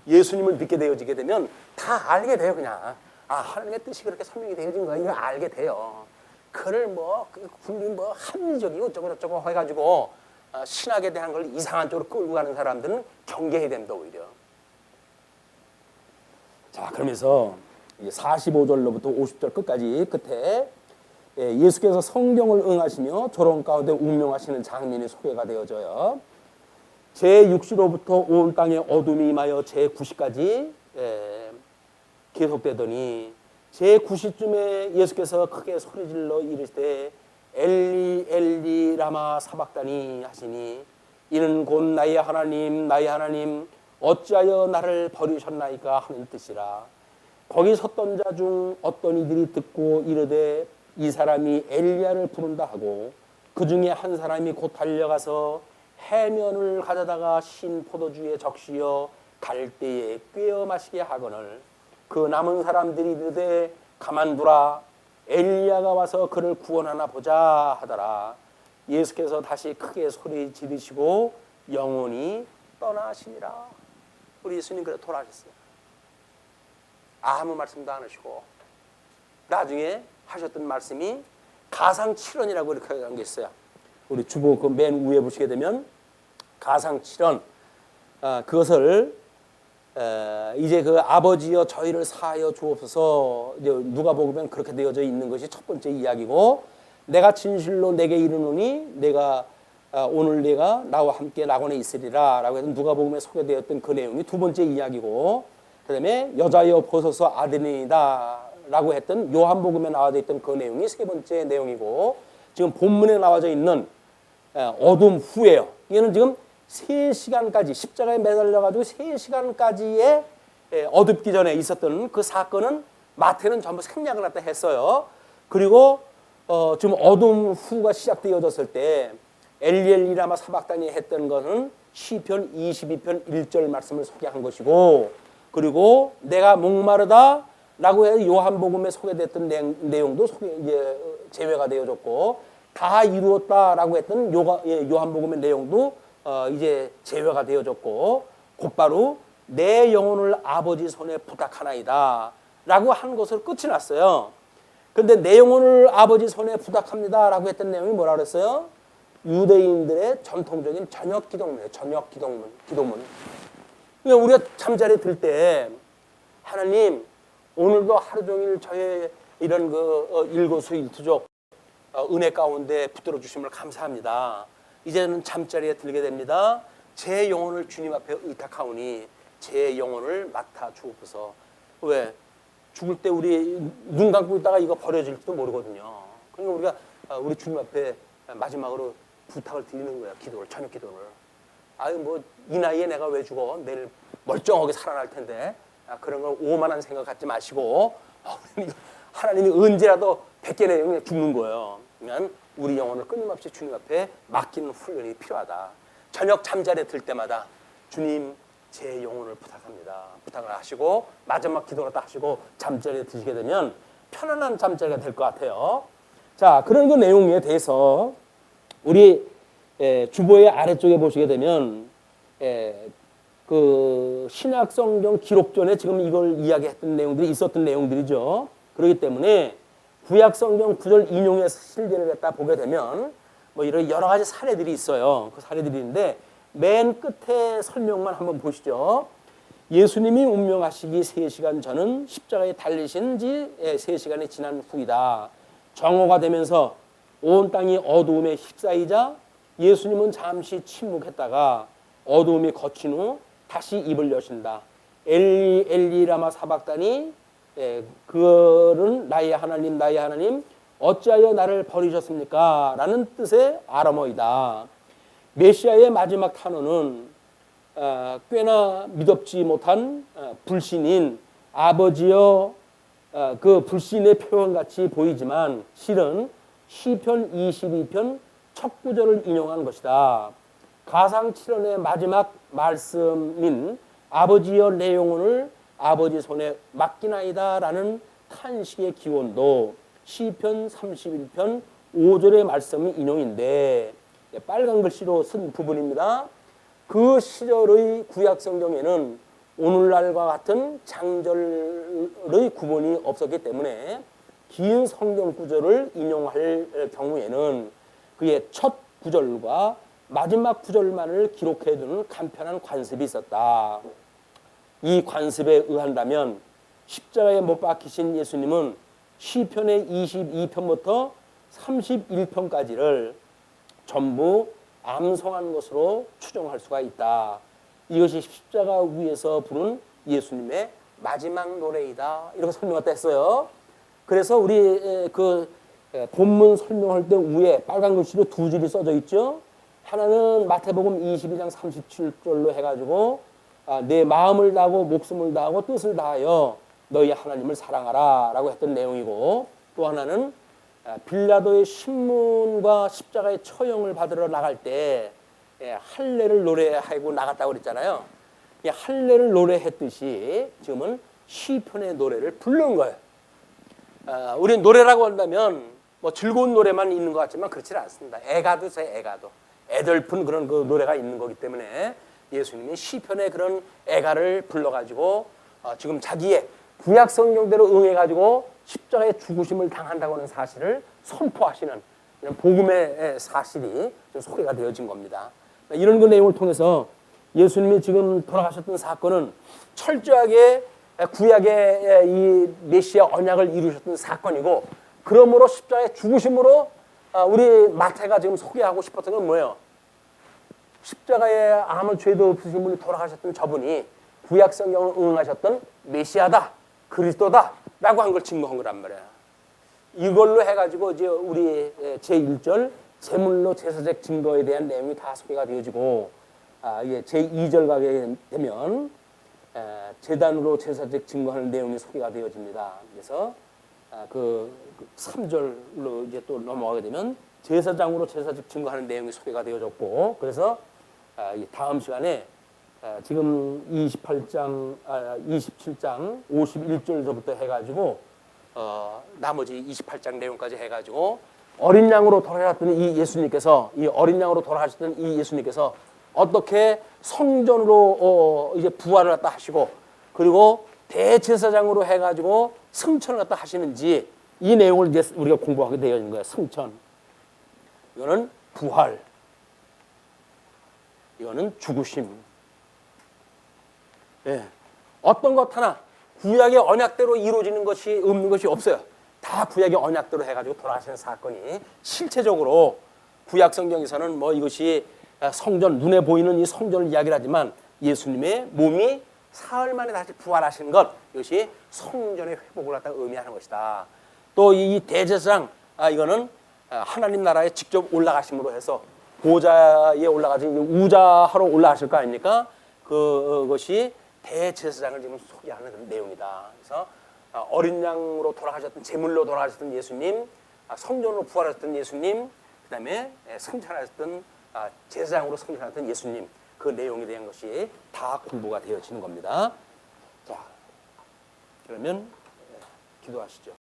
예수님을 믿게 되어지게 되면 다 알게 돼요. 그냥 하나님의 뜻이 그렇게 설명이 되어진 거야. 이거 알게 돼요. 그를 뭐 합리적이고 어쩌고 저쩌고 해가지고 신학에 대한 걸 이상한 쪽으로 끌고 가는 사람들은 경계해야 된다 오히려. 자, 그러면서 45절로부터 50절 끝까지 끝에 예수께서 성경을 응하시며 조롱 가운데 운명하시는 장면이 소개가 되어져요. 제6시로부터 온 땅에 어둠이 임하여 제9시까지 계속되더니 제9시쯤에 예수께서 크게 소리질러 이르시되 엘리 엘리 라마 사박다니 하시니 이는 곧 나의 하나님 나의 하나님 어찌하여 나를 버리셨나이까 하는 뜻이라. 거기 섰던 자 중 어떤 이들이 듣고 이르되 이 사람이 엘리야를 부른다 하고 그 중에 한 사람이 곧 달려가서 해면을 가져다가 신 포도주에 적시어 갈대에 꿰어 마시게 하거늘 그 남은 사람들이 이르되 가만두라 엘리야가 와서 그를 구원하나 보자 하더라. 예수께서 다시 크게 소리 지르시고 영원히 떠나시니라. 우리 예수님 그래 돌아가셨어요. 아무 말씀도 안 하시고 나중에 하셨던 말씀이 가상칠언이라고 이렇게 한 게 있어요. 우리 주보 그 맨 위에 보시게 되면 가상칠언 그것을 이제 그 아버지여 저희를 사하여 주옵소서 누가복음에는 그렇게 되어져 있는 것이 첫 번째 이야기고 내가 진실로 내게 이르노니 내가 오늘 내가 나와 함께 낙원에 있으리라 라고 해서 누가복음에 소개되었던 그 내용이 두 번째 이야기고 그 다음에 여자여 보소서 아드니이다 라고 했던 요한복음에 나와져 있던 그 내용이 세 번째 내용이고 지금 본문에 나와져 있는 어둠 후에요. 이거는 지금 3시간까지 십자가에 매달려가지고 3시간까지의 어둡기 전에 있었던 그 사건은 마태는 전부 생략을 갖다 했어요. 그리고 지금 어둠 후가 시작되어졌을 때 엘리엘리라마 사박다니 했던 것은 시편 22편 1절 말씀을 소개한 것이고 그리고 내가 목마르다 라고 해서 요한복음에 소개됐던 내용도 제외가 되어졌고 다 이루었다라고 했던 요한복음의 내용도 이제 제외가 되어졌고 곧바로 내 영혼을 아버지 손에 부탁하나이다 라고 한 것으로 끝이 났어요. 그런데 내 영혼을 아버지 손에 부탁합니다 라고 했던 내용이 뭐라 그랬어요? 유대인들의 전통적인 저녁 기도문이에요. 저녁 기도문. 그러니까 우리가 잠자리에 들 때 하나님 오늘도 하루 종일 저의 이런 일거수일투족 은혜 가운데 붙들어 주심을 감사합니다. 이제는 잠자리에 들게 됩니다. 제 영혼을 주님 앞에 의탁하오니 제 영혼을 맡아 주옵소서. 왜? 죽을 때 우리 눈 감고 있다가 이거 버려질지도 모르거든요. 그러니까 우리가 우리 주님 앞에 마지막으로 부탁을 드리는 거야. 기도를, 저녁 기도를. 아유 뭐 이 나이에 내가 왜 죽어? 내일 멀쩡하게 살아날 텐데. 그런 걸 오만한 생각 갖지 마시고 하나님이 언제라도 뵙게 되면 죽는 거예요. 그러면 우리 영혼을 끊임없이 주님 앞에 맡기는 훈련이 필요하다. 저녁 잠자리에 들 때마다 주님 제 영혼을 부탁합니다. 부탁을 하시고 마지막 기도를 딱 하시고 잠자리에 드시게 되면 편안한 잠자리가 될 것 같아요. 자, 그런 그 내용에 대해서 우리 주보의 아래쪽에 보시게 되면 그 신약 성경 기록전에 지금 이걸 이야기했던 내용들이 있었던 내용들이죠. 그렇기 때문에 구약 성경 구절 인용해서 실제를 갖다 보게 되면 뭐 이런 여러 가지 사례들이 있어요. 그 사례들이 있는데 맨 끝에 설명만 한번 보시죠. 예수님이 운명하시기 3시간 전은 십자가에 달리신 지 3시간이 지난 후이다. 정오가 되면서 온 땅이 어두움에 휩싸이자 예수님은 잠시 침묵했다가 어두움이 거친 후 다시 입을 여신다. 엘리 엘리 라마 사박다니 그거는 나의 하나님 나의 하나님 어찌하여 나를 버리셨습니까? 라는 뜻의 아람어이다. 메시아의 마지막 탄원은 꽤나 믿업지 못한 불신인 아버지여, 그 불신의 표현같이 보이지만 실은 시편 22편 첫 구절을 인용한 것이다. 가상 7원의 마지막 말씀인 아버지여 내 영혼을 아버지 손에 맡기나이다 라는 탄식의 기원도 시편 31편 5절의 말씀이 인용인데, 빨간 글씨로 쓴 부분입니다. 그 시절의 구약 성경에는 오늘날과 같은 장절의 구분이 없었기 때문에 긴 성경 구절을 인용할 경우에는 그의 첫 구절과 마지막 구절만을 기록해 두는 간편한 관습이 있었다. 이 관습에 의한다면 십자가에 못 박히신 예수님은 시편의 22편부터 31편까지를 전부 암송한 것으로 추정할 수가 있다. 이것이 십자가 위에서 부른 예수님의 마지막 노래이다. 이렇게 설명했다 했어요. 그래서 우리 그 본문 설명할 때 위에 빨간 글씨로 두 줄이 써져 있죠. 하나는 마태복음 22장 37절로 해가지고 내 마음을 다하고 목숨을 다하고 뜻을 다하여 너희 하나님을 사랑하라 라고 했던 내용이고, 또 하나는 빌라도의 신문과 십자가의 처형을 받으러 나갈 때 할례를 노래하고 나갔다고 그랬잖아요. 할례를 노래했듯이 지금은 시편의 노래를 부른 거예요. 우리 노래라고 한다면 뭐 즐거운 노래만 있는 것 같지만 그렇지 않습니다. 애가도 애가도 애들픈 그런 그 노래가 있는 거기 때문에 예수님이 시편의 그런 애가를 불러가지고 지금 자기의 구약 성경대로 응해가지고 십자가의 죽으심을 당한다고 하는 사실을 선포하시는 이런 복음의 사실이 좀 소개가 되어진 겁니다. 이런 그 내용을 통해서 예수님이 지금 돌아가셨던 사건은 철저하게 구약의 이 메시아 언약을 이루셨던 사건이고, 그러므로 십자가의 죽으심으로 우리 마태가 지금 소개하고 싶었던 건 뭐예요? 십자가에 아무 죄도 없으신 분이 돌아가셨던 저분이 구약 성경을 응하셨던 메시아다, 그리스도다 라고 한 걸 증거한 거란 말이야. 이걸로 해가지고 이제 우리 제1절 제물로 제사적 증거에 대한 내용이 다 소개가 되어지고, 이게 제2절 가게 되면 제단으로 제사적 증거하는 내용이 소개가 되어집니다. 그래서 그 3절로 이제 또 넘어가게 되면 제사장으로 제사적 증거하는 내용이 소개가 되어졌고, 그래서 다음 시간에 지금 27장 51절서부터 해가지고 나머지 28장 내용까지 해가지고 어린 양으로 돌아가셨던 이 예수님께서, 이 어린 양으로 돌아가셨던 이 예수님께서 어떻게 성전으로 이제 부활을 갖다 하시고, 그리고 대제사장으로 해가지고 승천을 갖다 하시는지 이 내용을 이제 우리가 공부하게 되어 있는 거예요. 승천. 이거는 부활. 이거는 죽으심. 예. 어떤 것 하나 구약의 언약대로 이루어지는 것이 없는 것이 없어요. 다 구약의 언약대로 해가지고 돌아가시는 사건이 실체적으로 구약 성경에서는 뭐 이것이 성전, 눈에 보이는 이 성전을 이야기를 하지만 예수님의 몸이 사흘 만에 다시 부활하시는 것, 이것이 성전의 회복을 갖다 의미하는 것이다. 또 이 대제사장, 이거는 하나님 나라에 직접 올라가심으로 해서 보좌에 올라가서 우자하러 올라가실 거 아닙니까? 그것이 대제사장을 지금 소개하는 그런 내용이다. 그래서 어린 양으로 돌아가셨던, 제물로 돌아가셨던 예수님, 성전으로 부활하셨던 예수님, 그 다음에 승천하셨던 제사장으로 승천하셨던 예수님, 그 내용에 대한 것이 다 공부가 되어지는 겁니다. 자, 그러면 기도하시죠.